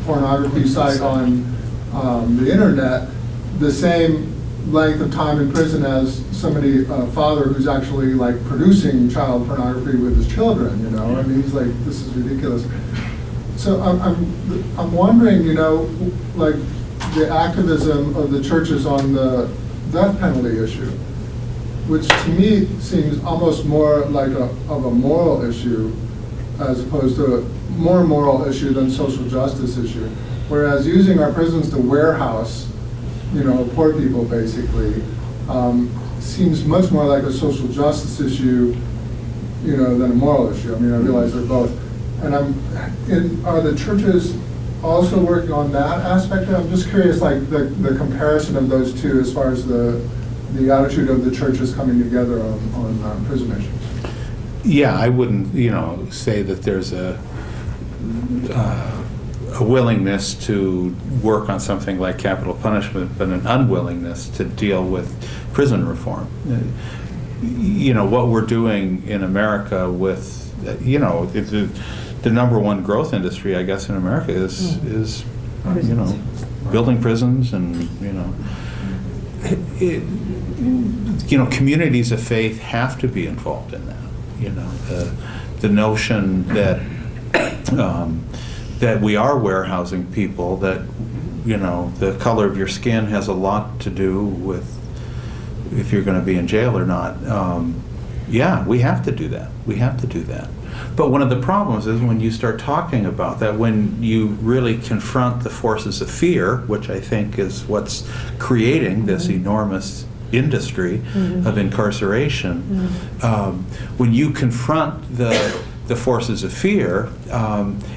Speaker 10: pornography site on the internet the same length of time in prison as somebody, a father who's actually like producing child pornography with his children, you know? I mean, he's like, this is ridiculous. So I'm wondering, you know, like the activism of the churches on the death penalty issue, which to me seems almost more like of a moral issue as opposed to a more moral issue than social justice issue. Whereas using our prisons to warehouse, you know, poor people basically, seems much more like a social justice issue, you know, than a moral issue. I mean, I realize they're both. And are the churches also working on that aspect? I'm just curious, like the comparison of those two as far as the attitude of the churches coming together on prison issues.
Speaker 4: Yeah, I wouldn't, you know, say that there's a willingness to work on something like capital punishment, but an unwillingness to deal with prison reform. You know, what we're doing in America with, you know, the number one growth industry, I guess, in America is you know, building prisons, and, you know, communities of faith have to be involved in that. You know, the notion that that we are warehousing people, that, you know, the color of your skin has a lot to do with if you're going to be in jail or not. Yeah, we have to do that. We have to do that. But one of the problems is when you start talking about that, when you really confront the forces of fear, which I think is what's creating this enormous industry of incarceration, when you confront the forces of fear,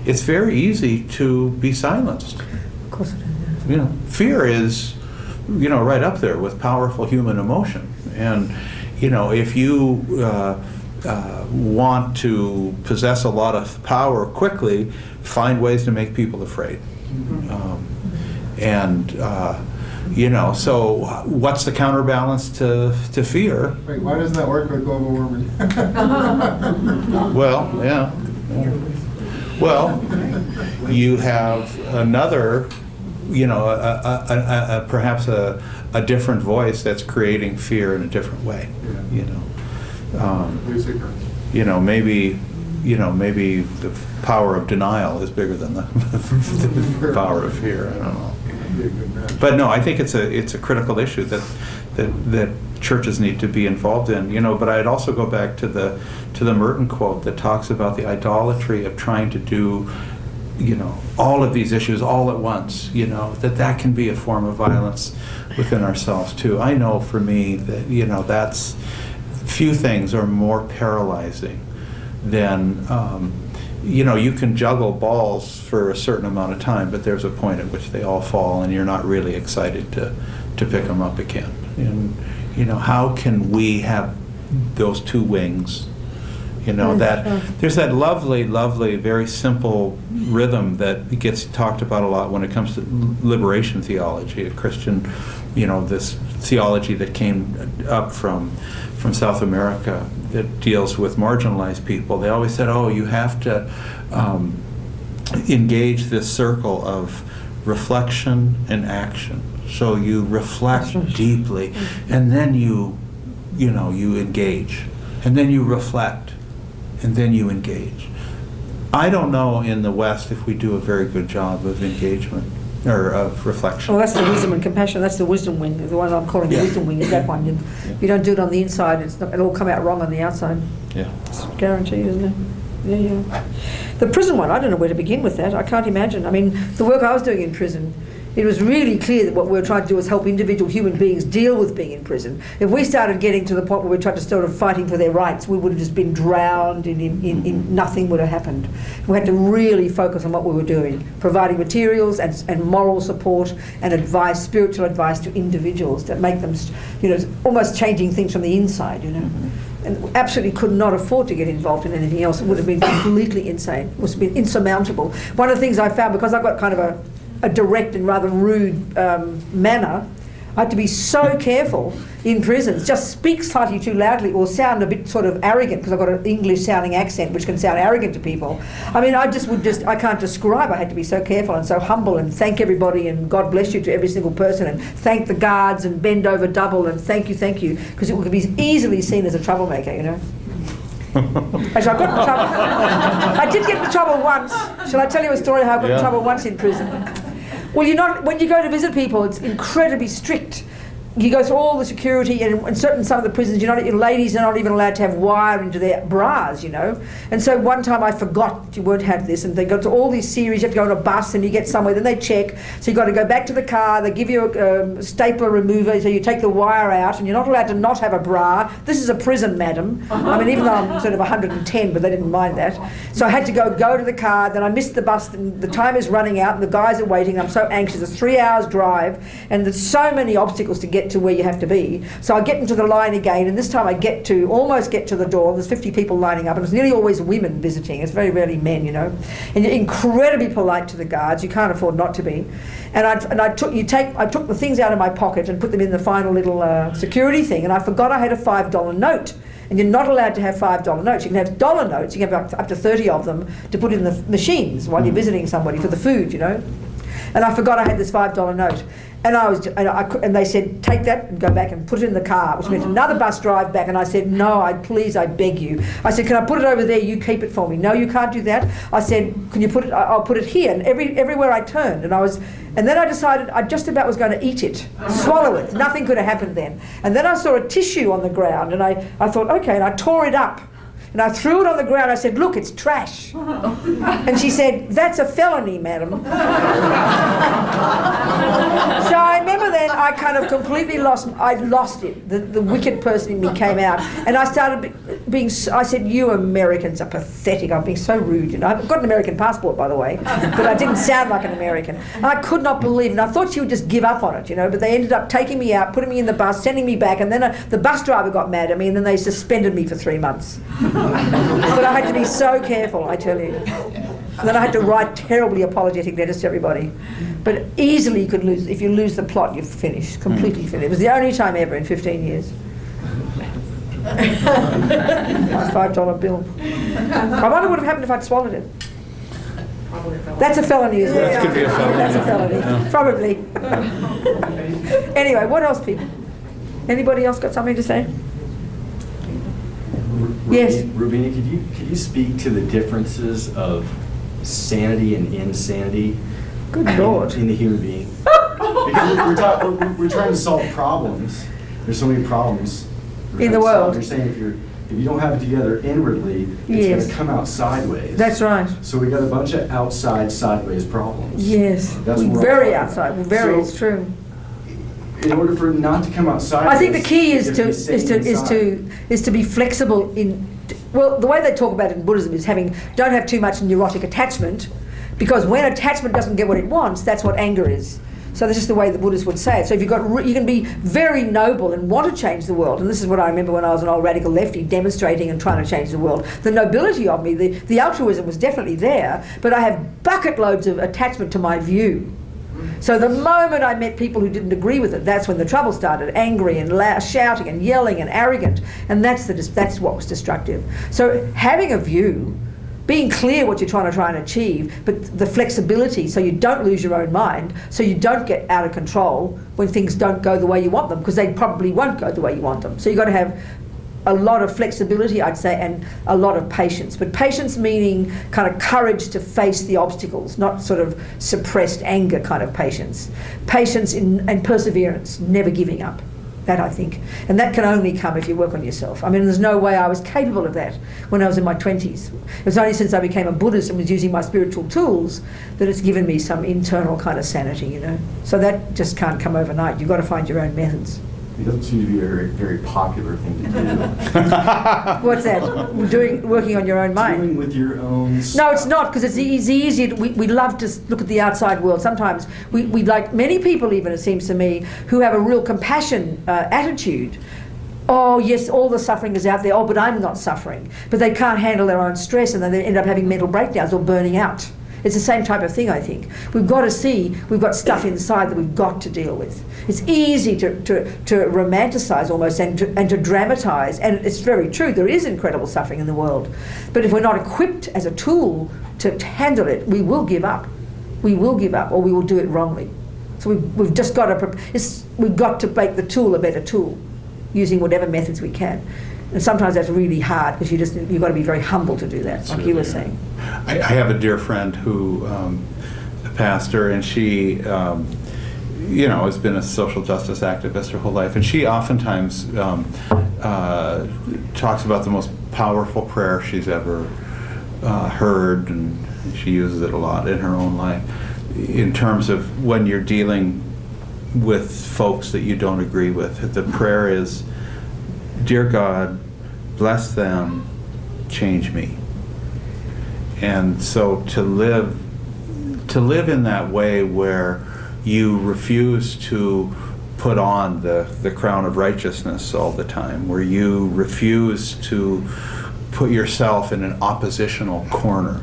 Speaker 4: it's very easy to be silenced.
Speaker 2: Of course it is.
Speaker 4: You know, fear is, you know, right up there with powerful human emotion. And, you know, if you want to possess a lot of power quickly, find ways to make people afraid. You know, so what's the counterbalance to fear?
Speaker 10: Wait, why doesn't that work with global warming?
Speaker 4: Well, yeah. Well, you have another, you know, perhaps a different voice that's creating fear in a different way. You know, you know, maybe the power of denial is bigger than the power of fear. I don't know. But no, I think it's a critical issue that churches need to be involved in. You know, but I'd also go back to the Merton quote that talks about the idolatry of trying to do, you know, all of these issues all at once. You know, that can be a form of violence within ourselves too. I know for me that, you know, that's, few things are more paralyzing than you know, you can juggle balls for a certain amount of time, but there's a point at which they all fall and you're not really excited to pick them up again. And, you know, how can we have those two wings? You know, there's that lovely, very simple rhythm that gets talked about a lot when it comes to liberation theology, a Christian, you know, this theology that came up from South America that deals with marginalized people. They always said, oh, you have to engage this circle of reflection and action. So you reflect deeply, and then you engage, and then you reflect, and then you engage. I don't know in the West if we do a very good job of engagement or of reflection.
Speaker 2: Well, that's the wisdom and compassion. That's the wisdom wing. The one I'm calling the wisdom wing is that one. If you don't do it on the inside, it'll come out wrong on the outside.
Speaker 4: Yeah.
Speaker 2: It's guaranteed, isn't it? Yeah. The prison one, I don't know where to begin with that. I can't imagine. I mean, the work I was doing in prison, It was really clear that what we were trying to do was help individual human beings deal with being in prison. If we started getting to the point where we tried to start fighting for their rights, we would have just been drowned in nothing would have happened. We had to really focus on what we were doing, providing materials and moral support and advice, spiritual advice to individuals that make them, almost changing things from the inside, And absolutely could not afford to get involved in anything else. It would have been completely insane. It would have been insurmountable. One of the things I found, because I've got kind of a direct and rather rude manner, I had to be so careful in prisons. Just speak slightly too loudly or sound a bit sort of arrogant, because I've got an English-sounding accent which can sound arrogant to people. I mean, I can't describe. I had to be so careful and so humble and thank everybody and God bless you to every single person and thank the guards and bend over double and thank you, because it would be easily seen as a troublemaker, Actually, I got in trouble. I did get in trouble once. Shall I tell you a story how I got in trouble once in prison? Well, when you go to visit people, it's incredibly strict. You go through all the security, and in some of the prisons, ladies are not even allowed to have wire into their bras, And so one time I forgot you weren't have this, and they go to all these series. You have to go on a bus, and you get somewhere. Then they check, so you got to go back to the car. They give you a stapler remover, so you take the wire out, and you're not allowed to not have a bra. This is a prison, madam. I mean, even though I'm sort of 110, but they didn't mind that. So I had to go to the car. Then I missed the bus, and the time is running out, and the guys are waiting. I'm so anxious. It's 3 hours drive, and there's so many obstacles to get to where you have to be. So I get into the line again, and this time I almost get to the door. There's 50 people lining up, and it's nearly always women visiting. It's very rarely men, And you're incredibly polite to the guards. You can't afford not to be. And I took the things out of my pocket and put them in the final little security thing, and I forgot I had a $5 note. And you're not allowed to have $5 notes. You can have dollar notes. You can have up to 30 of them to put in the machines while you're visiting somebody for the food, And I forgot I had this $5 note. And they said, take that and go back and put it in the car, which meant another bus drive back. And I said, no, please, I beg you. I said, can I put it over there? You keep it for me. No, you can't do that. I said, can you put it? I'll put it here. And everywhere I turned, and then I decided I just about was going to eat it, swallow it. Nothing could have happened then. And then I saw a tissue on the ground, and I thought, okay, and I tore it up. And I threw it on the ground. I said, look, it's trash. And she said, that's a felony, madam. So I remember then I kind of completely lost it. The wicked person in me came out. And I started I said, you Americans are pathetic. I'm being so rude. I've got an American passport, by the way, but I didn't sound like an American. And I could not believe it. And I thought she would just give up on it, But they ended up taking me out, putting me in the bus, sending me back. And then the bus driver got mad at me, and then they suspended me for 3 months. But I had to be so careful, I tell you. And then I had to write terribly apologetic letters to everybody. But easily you could lose. If you lose the plot, you're finished, completely finished. It was the only time ever in 15 years. My $5 bill. I wonder what would have happened if I'd swallowed it. That's a felony as well.
Speaker 4: That could be a felony.
Speaker 2: That's a felony.
Speaker 4: Yeah.
Speaker 2: Probably. Anyway, what else, people? Anybody else got something to say? Yes.
Speaker 11: Rubina, could you speak to the differences of sanity and insanity
Speaker 2: Good Lord.
Speaker 11: in the human being? Because we're trying to solve problems. There's so many problems
Speaker 2: In the world.
Speaker 11: You're saying if you don't have it together inwardly, it's going to come out sideways.
Speaker 2: That's right.
Speaker 11: So we got a bunch of outside, sideways problems.
Speaker 2: Yes.
Speaker 11: That's
Speaker 2: We're
Speaker 11: what
Speaker 2: very
Speaker 11: I'm
Speaker 2: outside.
Speaker 11: talking
Speaker 2: We're very.
Speaker 11: about.
Speaker 2: It's true.
Speaker 11: In order for it not to come out sideways,
Speaker 2: I think the key is
Speaker 11: you have
Speaker 2: to be flexible in. Well, the way they talk about it in Buddhism is don't have too much neurotic attachment, because when attachment doesn't get what it wants, that's what anger is. So this is the way the Buddhists would say it. So if you can be very noble and want to change the world, and this is what I remember when I was an old radical lefty demonstrating and trying to change the world. The nobility of me, the altruism was definitely there, but I have bucket loads of attachment to my view. So the moment I met people who didn't agree with it, that's when the trouble started. Angry and shouting and yelling and arrogant, and that's what was destructive. So having a view, being clear what you're trying to achieve, but the flexibility so you don't lose your own mind, so you don't get out of control when things don't go the way you want them, because they probably won't go the way you want them. So you've got to have a lot of flexibility, I'd say, and a lot of patience. But patience meaning kind of courage to face the obstacles, not sort of suppressed anger kind of patience. Patience and perseverance, never giving up. That I think. And that can only come if you work on yourself. I mean, there's no way I was capable of that when I was in my 20s. It was only since I became a Buddhist and was using my spiritual tools that it's given me some internal kind of sanity, you know. So that just can't come overnight. You've got to find your own methods.
Speaker 11: It doesn't seem to be a very, very popular thing to do.
Speaker 2: What's that? Working on your own mind?
Speaker 11: Dealing with your own stuff.
Speaker 2: No, it's not, because it's easier. We love to look at the outside world. Sometimes we like many people, even it seems to me, who have a real compassion attitude. Oh yes, all the suffering is out there. Oh, but I'm not suffering. But they can't handle their own stress, and then they end up having mental breakdowns or burning out. It's the same type of thing, I think. We've got to see we've got stuff inside that we've got to deal with. It's easy to romanticize almost and to dramatize, and it's very true. There is incredible suffering in the world. But if we're not equipped as a tool to handle it, we will give up. We will give up, or we will do it wrongly. So we've just got to, we've got to make the tool a better tool, using whatever methods we can. And sometimes that's really hard, because you've got to be very humble to do that, like you were saying.
Speaker 4: I have a dear friend who, a pastor, and she, has been a social justice activist her whole life, and she oftentimes talks about the most powerful prayer she's ever heard, and she uses it a lot in her own life, in terms of when you're dealing with folks that you don't agree with. The prayer is, "Dear God, bless them, change me." And so to live in that way, where you refuse to put on the crown of righteousness all the time, where you refuse to put yourself in an oppositional corner,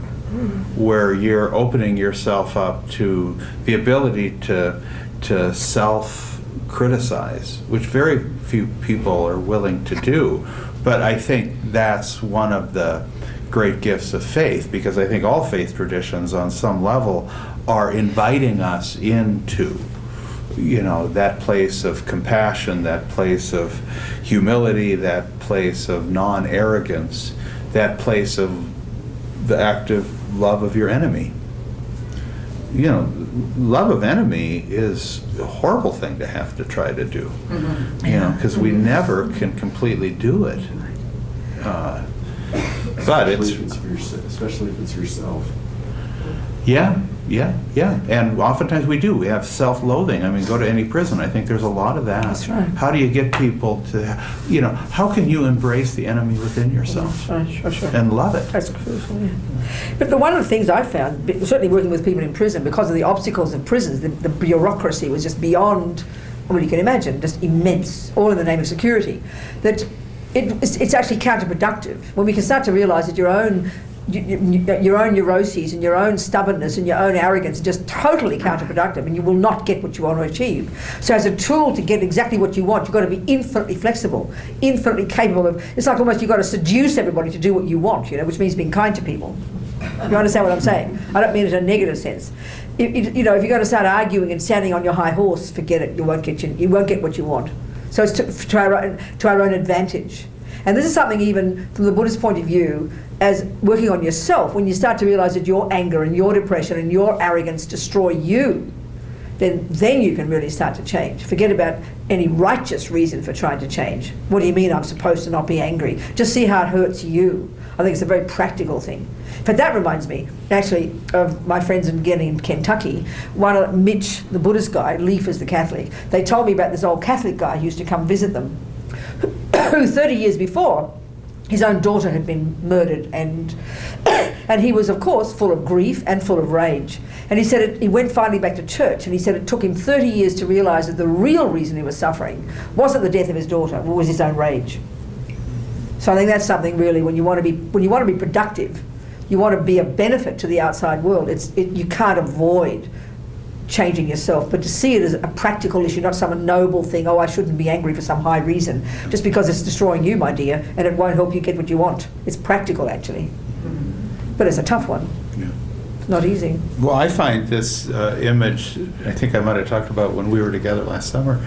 Speaker 4: where you're opening yourself up to the ability to self-criticize, which very few people are willing to do. But I think that's one of the great gifts of faith, because I think all faith traditions on some level are inviting us into, that place of compassion, that place of humility, that place of non-arrogance, that place of the active love of your enemy. Love of enemy is a horrible thing to have to try to do, because we never can completely do it. But
Speaker 11: especially if it's yourself.
Speaker 4: Yeah. And oftentimes we do. We have self-loathing. I mean, go to any prison. I think there's a lot of that.
Speaker 2: That's right.
Speaker 4: How do you get people to, how can you embrace the enemy within yourself
Speaker 2: Sure.
Speaker 4: and love it?
Speaker 2: That's crucial, yeah. But one of the things I found, certainly working with people in prison, because of the obstacles of prisons, the bureaucracy was just beyond what you can imagine, just immense, all in the name of security, that it's actually counterproductive. When we can start to realise that your own neuroses and your own stubbornness and your own arrogance are just totally counterproductive, and you will not get what you want to achieve. So as a tool to get exactly what you want, you've got to be infinitely flexible, infinitely capable of, it's like almost you've got to seduce everybody to do what you want, which means being kind to people. You understand what I'm saying? I don't mean it in a negative sense. If you're going to start arguing and standing on your high horse, forget it. You won't get what you want. So it's to our own advantage. And this is something, even from the Buddhist point of view, as working on yourself, when you start to realize that your anger and your depression and your arrogance destroy you, then you can really start to change. Forget about any righteous reason for trying to change. What do you mean I'm supposed to not be angry? Just see how it hurts you. I think it's a very practical thing. But that reminds me, actually, of my friends in Kentucky. Mitch, the Buddhist guy, Leaf is the Catholic. They told me about this old Catholic guy who used to come visit them, who 30 years before, his own daughter had been murdered, and he was, of course, full of grief and full of rage. And he said he went finally back to church, and he said it took him 30 years to realize that the real reason he was suffering wasn't the death of his daughter, it was his own rage. So I think that's something really, when you want to be productive, you want to be a benefit to the outside world. You can't avoid changing yourself, but to see it as a practical issue, not some noble thing, I shouldn't be angry for some high reason, just because it's destroying you, my dear, and it won't help you get what you want. It's practical, actually. But it's a tough one.
Speaker 4: Yeah.
Speaker 2: It's not easy.
Speaker 4: Well, I find this image, I think I might have talked about when we were together last summer,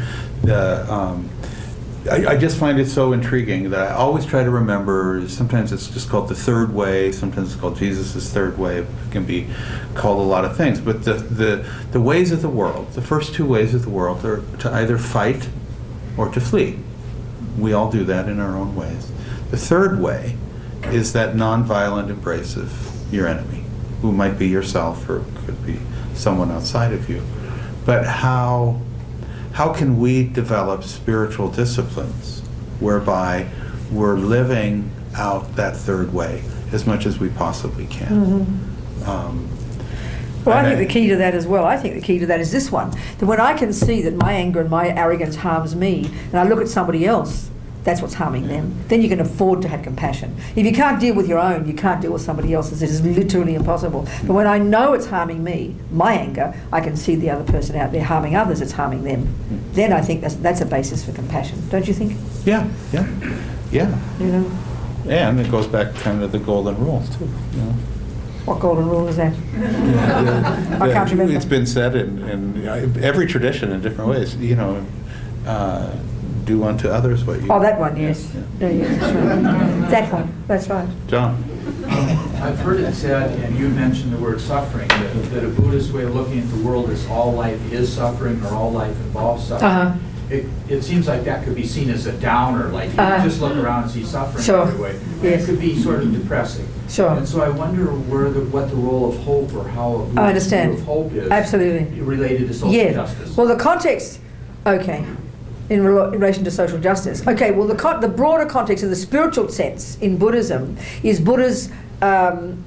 Speaker 4: I just find it so intriguing that I always try to remember, sometimes it's just called the third way, sometimes it's called Jesus' third way, it can be called a lot of things, but the ways of the world, the first two ways of the world are to either fight or to flee. We all do that in our own ways. The third way is that nonviolent embrace of your enemy, who might be yourself or could be someone outside of you. But how can we develop spiritual disciplines whereby we're living out that third way as much as we possibly can?
Speaker 2: Well, I think the key to that as well, I think the key to that is this one, that when I can see that my anger and my arrogance harms me, and I look at somebody else, that's what's harming them, then you can afford to have compassion. If you can't deal with your own, you can't deal with somebody else's. It is literally impossible. But when I know it's harming me, my anger, I can see the other person out there harming others, it's harming them. Then I think that's a basis for compassion, don't you think?
Speaker 4: Yeah.
Speaker 2: You know,
Speaker 4: And it goes back kind of to the golden rule too.
Speaker 2: what golden rule is that? I can't remember.
Speaker 4: It's been said in every tradition in different ways. Do unto others what you.
Speaker 2: Oh, that one, yes.
Speaker 4: Yeah.
Speaker 2: Yeah, that's right. That one, that's right.
Speaker 4: John.
Speaker 3: I've heard it said, and you mentioned the word suffering, that a Buddhist way of looking at the world is all life is suffering or all life involves suffering.
Speaker 2: Uh-huh.
Speaker 3: It seems like that could be seen as a downer, like you just look around and see suffering
Speaker 2: Sure.
Speaker 3: everywhere.
Speaker 2: Yes.
Speaker 3: It could be sort of depressing.
Speaker 2: Sure.
Speaker 3: And so I wonder what the role of hope or how a
Speaker 2: I
Speaker 3: Buddhist
Speaker 2: understand.
Speaker 3: view of hope is
Speaker 2: Absolutely.
Speaker 3: related to social
Speaker 2: Yeah.
Speaker 3: justice.
Speaker 2: Well, the context, okay, in relation to social justice. Okay, well, the broader context in the spiritual sense in Buddhism is Buddha's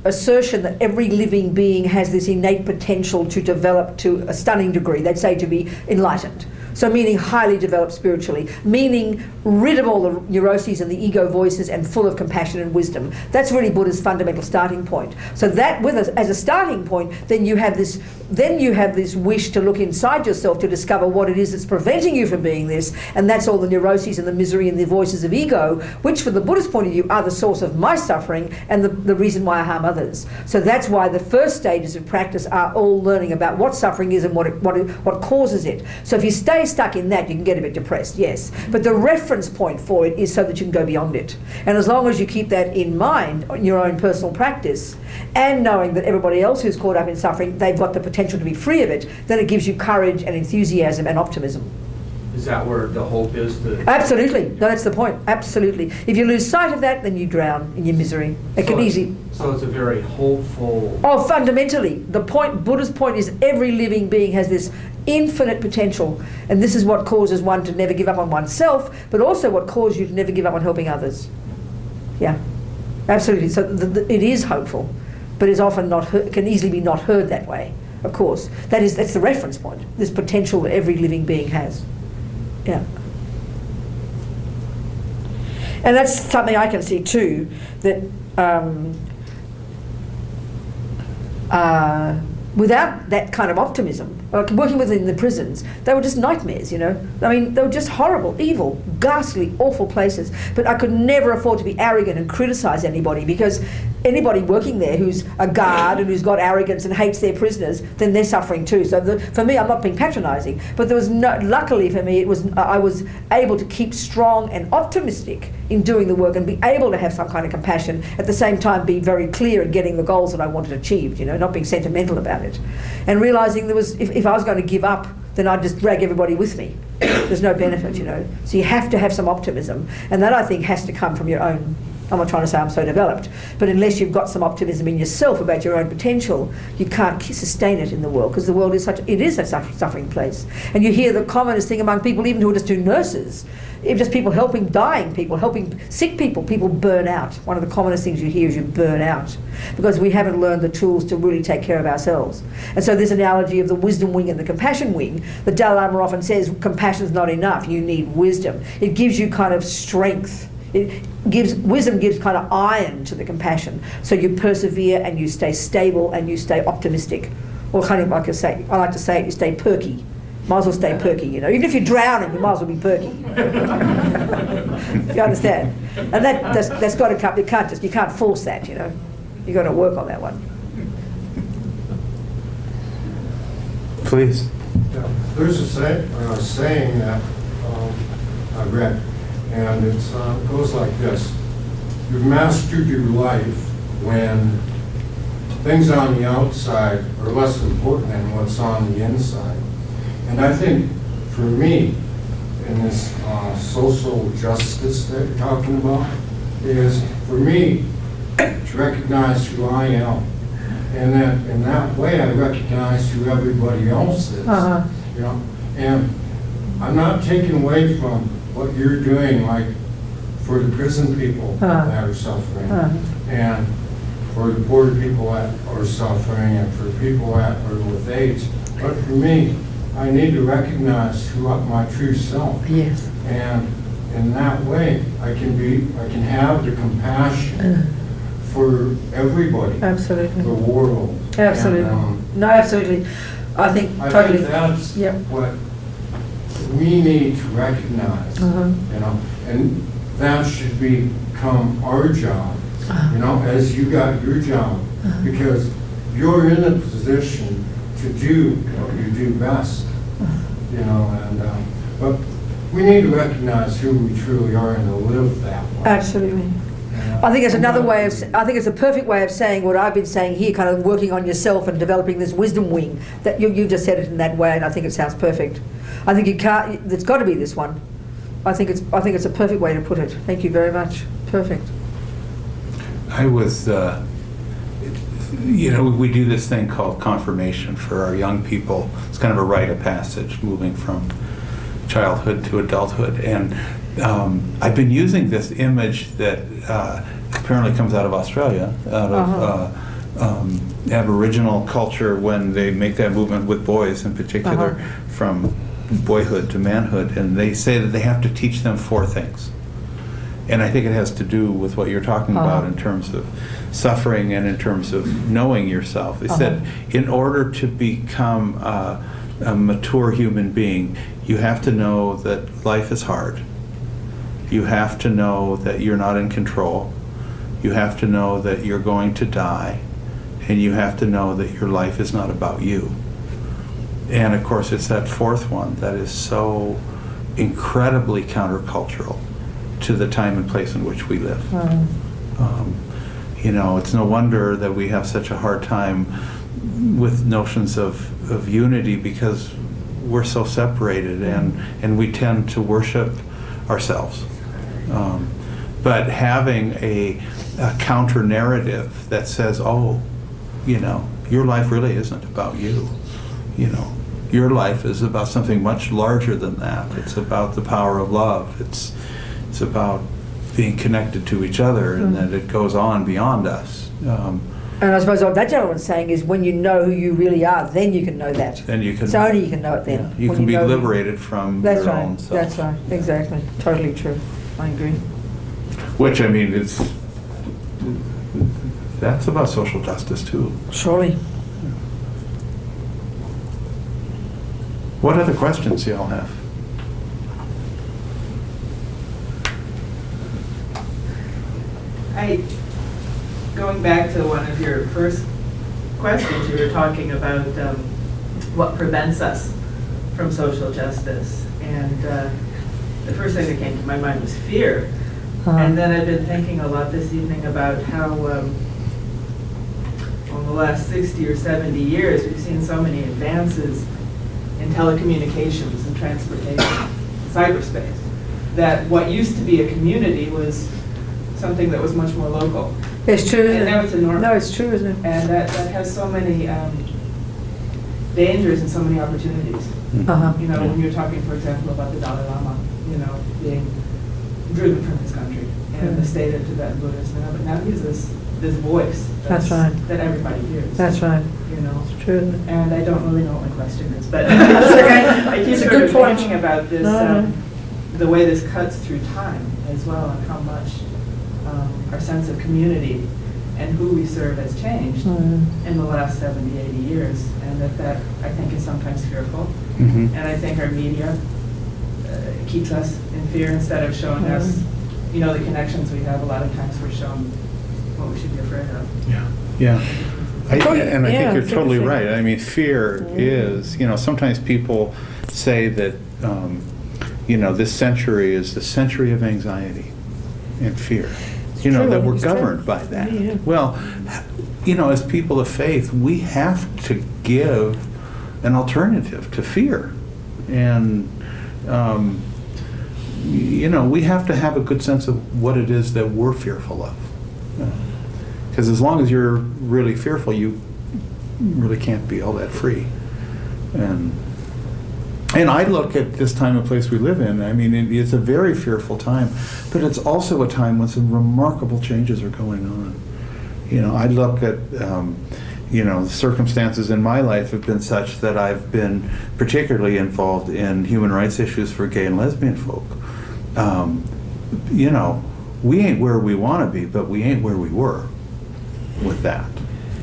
Speaker 2: assertion that every living being has this innate potential to develop to a stunning degree. They'd say to be enlightened. So meaning highly developed spiritually, meaning rid of all the neuroses and the ego voices and full of compassion and wisdom. That's really Buddha's fundamental starting point. So that with us as a starting point, then you have this wish to look inside yourself to discover what it is that's preventing you from being this, and that's all the neuroses and the misery and the voices of ego, which from the Buddhist point of view are the source of my suffering and the reason why I harm others. So that's why the first stages of practice are all learning about what suffering is and what causes it. So if you stay stuck in that, you can get a bit depressed, yes. But the reference point for it is so that you can go beyond it. And as long as you keep that in mind in your own personal practice, and knowing that everybody else who's caught up in suffering, they've got the potential to be free of it, then it gives you courage and enthusiasm and optimism.
Speaker 3: Is that where the hope is?
Speaker 2: Absolutely. No, that's the point. Absolutely. If you lose sight of that, then you drown in your misery. It can easily...
Speaker 3: So it's a very hopeful...
Speaker 2: Oh, fundamentally. The point, Buddha's point is every living being has this infinite potential, and this is what causes one to never give up on oneself, but also what causes you to never give up on helping others. Yeah, absolutely. So it is hopeful, but is often not can easily be not heard that way. Of course, that's the reference point. This potential that every living being has. Yeah. And that's something I can see too, that without that kind of optimism, like working within the prisons, they were just nightmares, you know. I mean, they were just horrible, evil, ghastly, awful places. But I could never afford to be arrogant and criticise anybody, because anybody working there who's a guard and who's got arrogance and hates their prisoners, then they're suffering too. So for me, I'm not being patronising, but there was luckily for me, I was able to keep strong and optimistic in doing the work and be able to have some kind of compassion, at the same time be very clear in getting the goals that I wanted achieved, you know, not being sentimental about it. And realising there was, if I was going to give up, then I'd just drag everybody with me. There's no benefit, you know. So you have to have some optimism, and that I think has to come from your own. I'm not trying to say I'm so developed, but unless you've got some optimism in yourself about your own potential, you can't sustain it in the world, because the world is a suffering place. And you hear the commonest thing among people, even who are just doing nurses, just people helping dying people, helping sick people, people burn out. One of the commonest things you hear is you burn out, because we haven't learned the tools to really take care of ourselves. And so this analogy of the wisdom wing and the compassion wing, the Dalai Lama often says compassion is not enough, you need wisdom. It gives you kind of strength. Wisdom gives kind of iron to the compassion, so you persevere and you stay stable and you stay optimistic, or kind of like I like to say, you stay perky. Might as well stay perky, you know. Even if you're drowning, you might as well be perky. You understand? And that's got to come. You can't force that, you know. You've got to work on that one.
Speaker 4: Please.
Speaker 12: Yeah. There's a saying that I read, and it goes like this: you've mastered your life when things on the outside are less important than what's on the inside. And I think for me, in this social justice that you're talking about is, for me, to recognize who I am. And then in that way, I recognize who everybody else is. You know, and I'm not taking away from what you're doing, like for the prison people that are suffering, and for the poor people that are suffering, and for people that are with AIDS. But for me, I need to recognize who my true self.
Speaker 2: Yes.
Speaker 12: And in that way, I can have the compassion for everybody.
Speaker 2: Absolutely.
Speaker 12: The world.
Speaker 2: Absolutely.
Speaker 12: And,
Speaker 2: No, absolutely. I think totally.
Speaker 12: think that's
Speaker 2: Yep.
Speaker 12: what we need to recognize, you know, and that should become our job, you know, as you got your job, because you're in a position to do what you do best, you know, and, but we need to recognize who we truly are and to live that way.
Speaker 2: Absolutely. I think it's another way of, I think it's a perfect way of saying what I've been saying here, kind of working on yourself and developing this wisdom wing. That you just said it in that way, and I think it sounds perfect. I think you can't, there's got to be this one. I think it's a perfect way to put it. Thank you very much. Perfect.
Speaker 4: I was, you know, we do this thing called confirmation for our young people. It's kind of a rite of passage, moving from childhood to adulthood. And I've been using this image that apparently comes out of Australia, out of Aboriginal culture, when they make that movement with boys in particular, from boyhood to manhood. And they say that they have to teach them 4 things. And I think it has to do with what you're talking about in terms of suffering and in terms of knowing yourself. They said in order to become a mature human being, you have to know that life is hard. You have to know that you're not in control. You have to know that you're going to die. And you have to know that your life is not about you. And of course, it's that 4th one that is so incredibly countercultural to the time and place in which we live. You know, it's no wonder that we have such a hard time with notions of unity, because we're so separated, and we tend to worship ourselves. But having a counter narrative that says, oh, you know, your life really isn't about you. You know, your life is about something much larger than that. It's about the power of love. It's about being connected to each other, and that it goes on beyond us.
Speaker 2: And I suppose what that gentleman's saying is, when you know who you really are, then you can know that.
Speaker 4: Then you can.
Speaker 2: It's only you can know it then.
Speaker 4: Yeah, you
Speaker 2: when
Speaker 4: can be
Speaker 2: know
Speaker 4: liberated from
Speaker 2: That's
Speaker 4: your
Speaker 2: right.
Speaker 4: own self.
Speaker 2: That's right. Exactly. Totally true. I agree.
Speaker 4: Which, I mean, that's about social justice too.
Speaker 2: Surely.
Speaker 4: What other questions do y'all have?
Speaker 13: Going back to one of your first questions, you were talking about what prevents us from social justice. And the first thing that came to my mind was fear. And then I've been thinking a lot this evening about how in the last 60 or 70 years, we've seen so many advances in telecommunications and transportation, cyberspace, that what used to be a community was something that was much more local.
Speaker 2: It's true.
Speaker 13: And now it's enormous.
Speaker 2: No, it's true, isn't it?
Speaker 13: And that has so many dangers and so many opportunities. You know, when you're talking, for example, about the Dalai Lama, you know, being driven from his country and the state of Tibetan Buddhism. But now he's this voice
Speaker 2: That's right.
Speaker 13: that everybody hears.
Speaker 2: That's right.
Speaker 13: You know,
Speaker 2: It's true, isn't it?
Speaker 13: and I don't really know what my question is, but
Speaker 2: That's okay.
Speaker 13: I keep
Speaker 2: It's a
Speaker 13: sort
Speaker 2: good
Speaker 13: of
Speaker 2: point.
Speaker 13: thinking about this, the way this cuts through time as well, and how much our sense of community and who we serve has changed in the last 70, 80 years, and that I think is sometimes fearful. And I think our media keeps us in fear instead of showing us, you know, the connections we have. A lot of times we're shown what we should be afraid of.
Speaker 4: Yeah. I think
Speaker 2: Yeah,
Speaker 4: you're
Speaker 2: it's
Speaker 4: totally
Speaker 2: interesting.
Speaker 4: right. I mean, fear is, you know, sometimes people say that, you know, this century is the century of anxiety and fear. You know,
Speaker 2: true,
Speaker 4: that we're
Speaker 2: it's true.
Speaker 4: governed by that.
Speaker 2: Yeah.
Speaker 4: Well, you know, as people of faith, we have to give an alternative to fear. And we have to have a good sense of what it is that we're fearful of. Because as long as you're really fearful, you really can't be all that free. And I look at this time and place we live in, I mean, it's a very fearful time, but it's also a time when some remarkable changes are going on. I look at, the circumstances in my life have been such that I've been particularly involved in human rights issues for gay and lesbian folk. We ain't where we want to be, but we ain't where we were with that.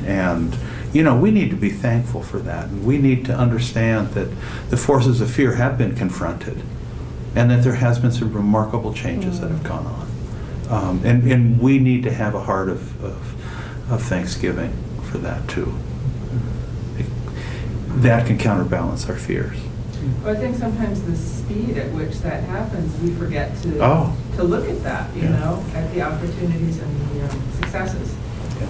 Speaker 4: And, we need to be thankful for that. And we need to understand that the forces of fear have been confronted and that there has been some remarkable changes that have gone on. And we need to have a heart of thanksgiving for that too. That can counterbalance our fears.
Speaker 13: Well, I think sometimes the speed at which that happens, we forget to look at that, at the opportunities and the successes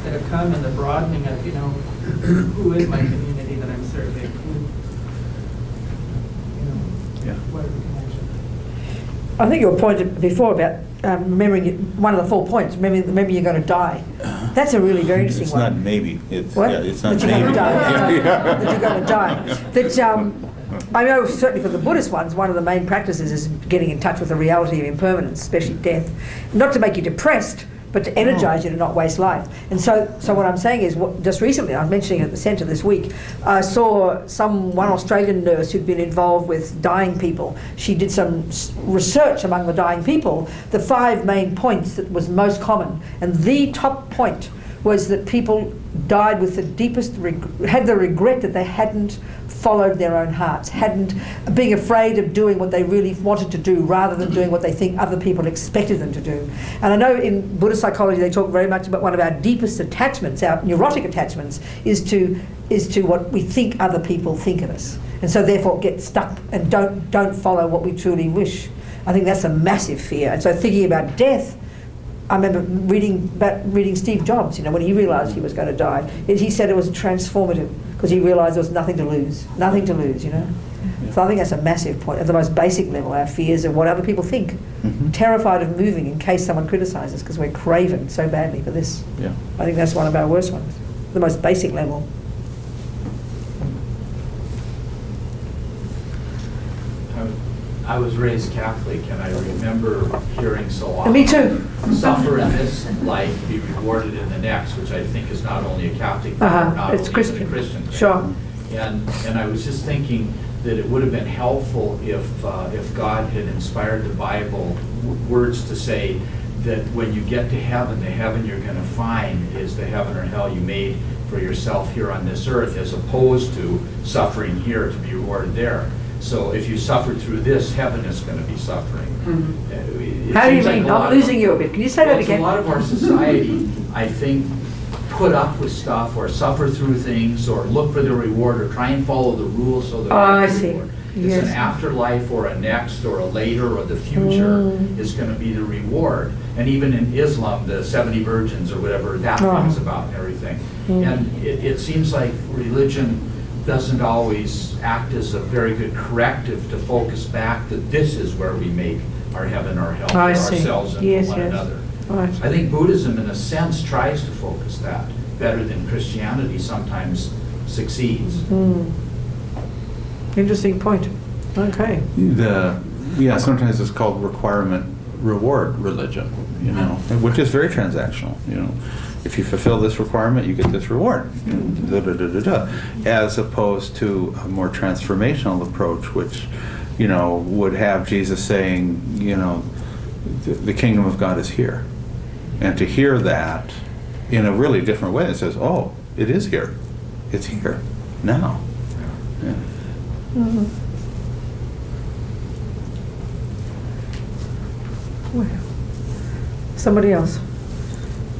Speaker 13: that have come and the broadening of, who is my community that I'm serving? What are the connections?
Speaker 2: I think your point before about remembering one of the 4 points, remember you're going to die. That's a really very interesting
Speaker 4: It's
Speaker 2: one.
Speaker 4: not maybe. It's
Speaker 2: What?
Speaker 4: Yeah, it's not
Speaker 2: that you're
Speaker 4: maybe.
Speaker 2: going to die. That you're going to die. That I know certainly for the Buddhist ones, one of the main practices is getting in touch with the reality of impermanence, especially death. Not to make you depressed, but to energize you to not waste life. And so what I'm saying is, just recently, I was mentioning at the centre this week, I saw one Australian nurse who'd been involved with dying people. She did some research among the dying people, the 5 main points that was most common. And the top point was that people died with the deepest had the regret that they hadn't followed their own hearts, being afraid of doing what they really wanted to do rather than doing what they think other people expected them to do. And I know in Buddhist psychology they talk very much about one of our deepest attachments, our neurotic attachments, is to what we think other people think of us. And so therefore get stuck and don't follow what we truly wish. I think that's a massive fear. And so thinking about death, I remember reading Steve Jobs, when he realized he was going to die. He said it was transformative because he realized there was nothing to lose. So I think that's a massive point. At the most basic level, our fears of what other people think. Mm-hmm. Terrified of moving in case someone criticizes because we're craving so badly for this.
Speaker 4: Yeah.
Speaker 2: I think that's one of our worst ones. The most basic level.
Speaker 3: I was raised Catholic, and I remember hearing so often.
Speaker 2: Me too.
Speaker 3: Suffer in this life, be rewarded in the next, which I think is not only a Catholic thing, not
Speaker 2: it's
Speaker 3: only
Speaker 2: Christian.
Speaker 3: a Christian thing.
Speaker 2: Sure.
Speaker 3: And I was just thinking that it would have been helpful if God had inspired the Bible words to say that when you get to heaven, the heaven you're going to find is the heaven or hell you made for yourself here on this earth, as opposed to suffering here to be rewarded there. So if you suffered through this, heaven is going to be suffering.
Speaker 2: Mm-hmm. How do you mean? I'm losing you a bit. Can you say that again?
Speaker 3: A lot of our society, I think, put up with stuff or suffer through things or look for the reward or try and follow the rules so that
Speaker 2: I see.
Speaker 3: Reward.
Speaker 2: Yes.
Speaker 3: It's an afterlife or a next or a later or the future is going to be the reward. And even in Islam, the 70 virgins or whatever that comes about and everything. And it seems like religion doesn't always act as a very good corrective to focus back that this is where we make our heaven or hell for ourselves and for one another.
Speaker 2: Right.
Speaker 3: I think Buddhism, in a sense, tries to focus that better than Christianity sometimes succeeds.
Speaker 2: Interesting point. Okay.
Speaker 4: Sometimes it's called requirement reward religion, which is very transactional. If you fulfill this requirement, you get this reward. As opposed to a more transformational approach, which, would have Jesus saying, the kingdom of God is here. And to hear that in a really different way, it says, oh, it is here. It's here now. Yeah.
Speaker 2: Mm-hmm. Well, somebody else.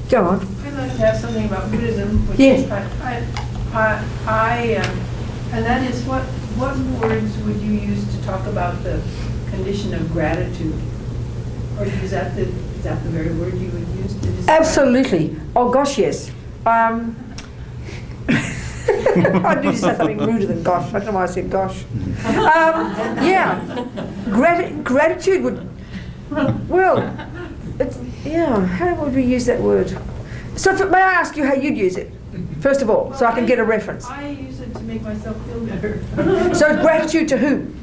Speaker 2: Go on.
Speaker 7: I'd like to have something about Buddhism, which
Speaker 2: Yes.
Speaker 7: and that is what words would you use to talk about the condition of gratitude? Or is that the very word you would use to describe?
Speaker 2: Absolutely. Oh gosh, yes. I knew you said something ruder than gosh. I don't know why I said gosh. Yeah. Gratitude would Well, how would we use that word? So may I ask you how you'd use it, first of all, so I can get a reference?
Speaker 7: I use it to make myself feel better.
Speaker 2: So gratitude to whom?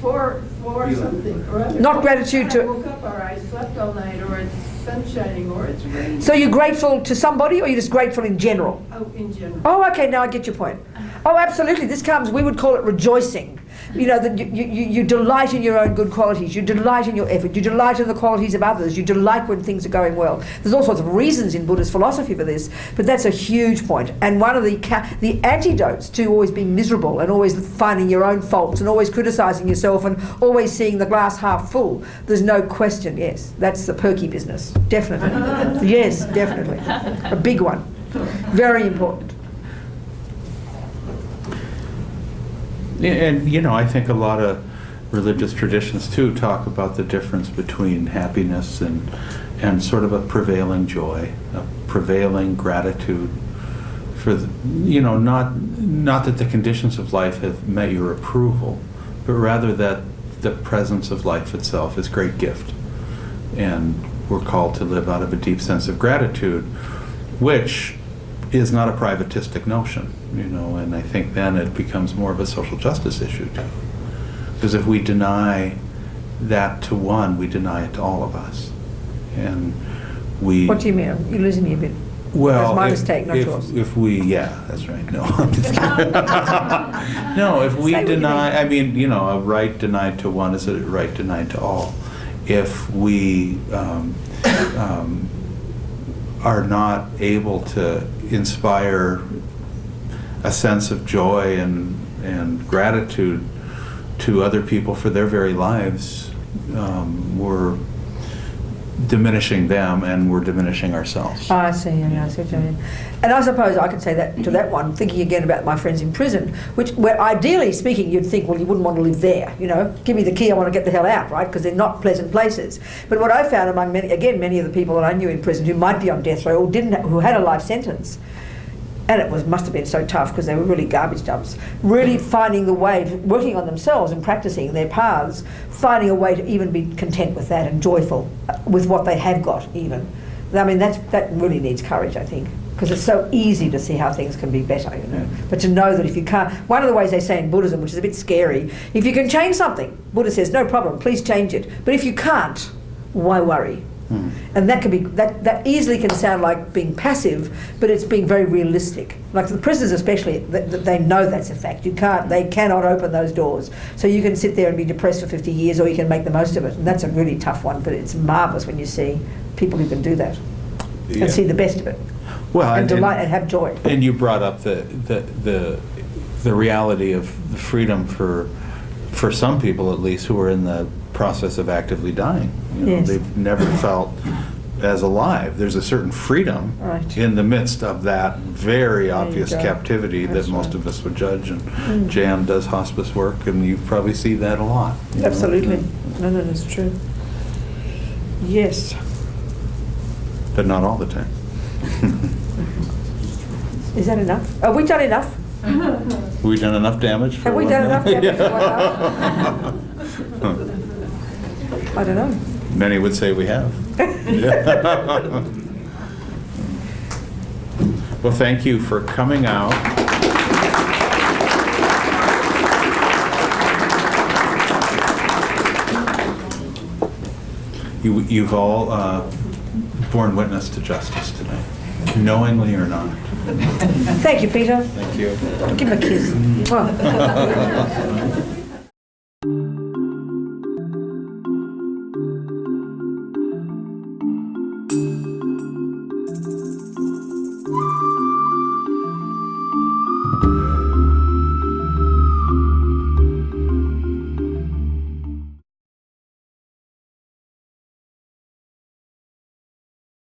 Speaker 7: For something or other.
Speaker 2: Not gratitude to-
Speaker 7: I woke up, or I slept all night, or it's sun shining, or it's raining.
Speaker 2: So you're grateful to somebody, or you're just grateful in general?
Speaker 7: Oh, in general.
Speaker 2: Oh, okay, now I get your point. Oh, absolutely. This comes, we would call it rejoicing. You know, that you delight in your own good qualities. You delight in your effort. You delight in the qualities of others. You delight when things are going well. There's all sorts of reasons in Buddhist philosophy for this, but that's a huge point. And one of the antidotes to always being miserable and always finding your own faults and always criticising yourself and always seeing the glass half full, there's no question, yes, that's the perky business. Definitely. Yes, definitely. A big one. Very important.
Speaker 4: And, you know, I think a lot of religious traditions, too, talk about the difference between happiness and sort of a prevailing joy, a prevailing gratitude for, not that the conditions of life have met your approval, but rather that the presence of life itself is a great gift. And we're called to live out of a deep sense of gratitude, which is not a privatistic notion, and I think then it becomes more of a social justice issue too. Because if we deny that to one, we deny it to all of us. And we...
Speaker 2: What do you mean? You're losing me a bit.
Speaker 4: Well,
Speaker 2: that's my mistake, not yours.
Speaker 4: If we, that's right. No, I'm just kidding. No, if we deny, a right denied to one is a right denied to all. If we are not able to inspire a sense of joy and gratitude to other people for their very lives, we're diminishing them and we're diminishing ourselves.
Speaker 2: I see what you mean. And I suppose I could say that to that one, thinking again about my friends in prison, where ideally speaking you'd think, well, you wouldn't want to live there, give me the key, I want to get the hell out, right? Because they're not pleasant places. But what I found among many of the people that I knew in prison who might be on death row or who had a life sentence, and it must have been so tough because they were really garbage dumps, really finding the way, working on themselves and practicing their paths, finding a way to even be content with that and joyful with what they have got even. I mean, that really needs courage, I think, because it's so easy to see how things can be better, But to know that if you can't, one of the ways they say in Buddhism, which is a bit scary, if you can change something, Buddha says, no problem, please change it. But if you can't, why worry? And that can be that easily can sound like being passive, but it's being very realistic. Like the prisoners especially, they know that's a fact. They cannot open those doors. So you can sit there and be depressed for 50 years, or you can make the most of it. And that's a really tough one, but it's marvelous when you see people who can do that and see the best of it.
Speaker 4: Well,
Speaker 2: and delight and have joy.
Speaker 4: And you brought up the reality of the freedom for some people at least who are in the process of actively dying.
Speaker 2: Yes.
Speaker 4: They've never felt as alive. There's a certain freedom in the midst of that very obvious captivity that most of us would judge. And Jan does hospice work, and you probably see that a lot.
Speaker 2: Absolutely. No, that's true. Yes.
Speaker 4: But not all the time.
Speaker 2: Is that enough? Have we done enough?
Speaker 4: Have we done enough damage?
Speaker 2: Have we done enough damage for 1 hour? I don't know.
Speaker 4: Many would say we have. Well, thank you for coming out. You've all borne witness to justice tonight, knowingly or not.
Speaker 2: Thank you, Peter.
Speaker 4: Thank you.
Speaker 2: Give him a kiss.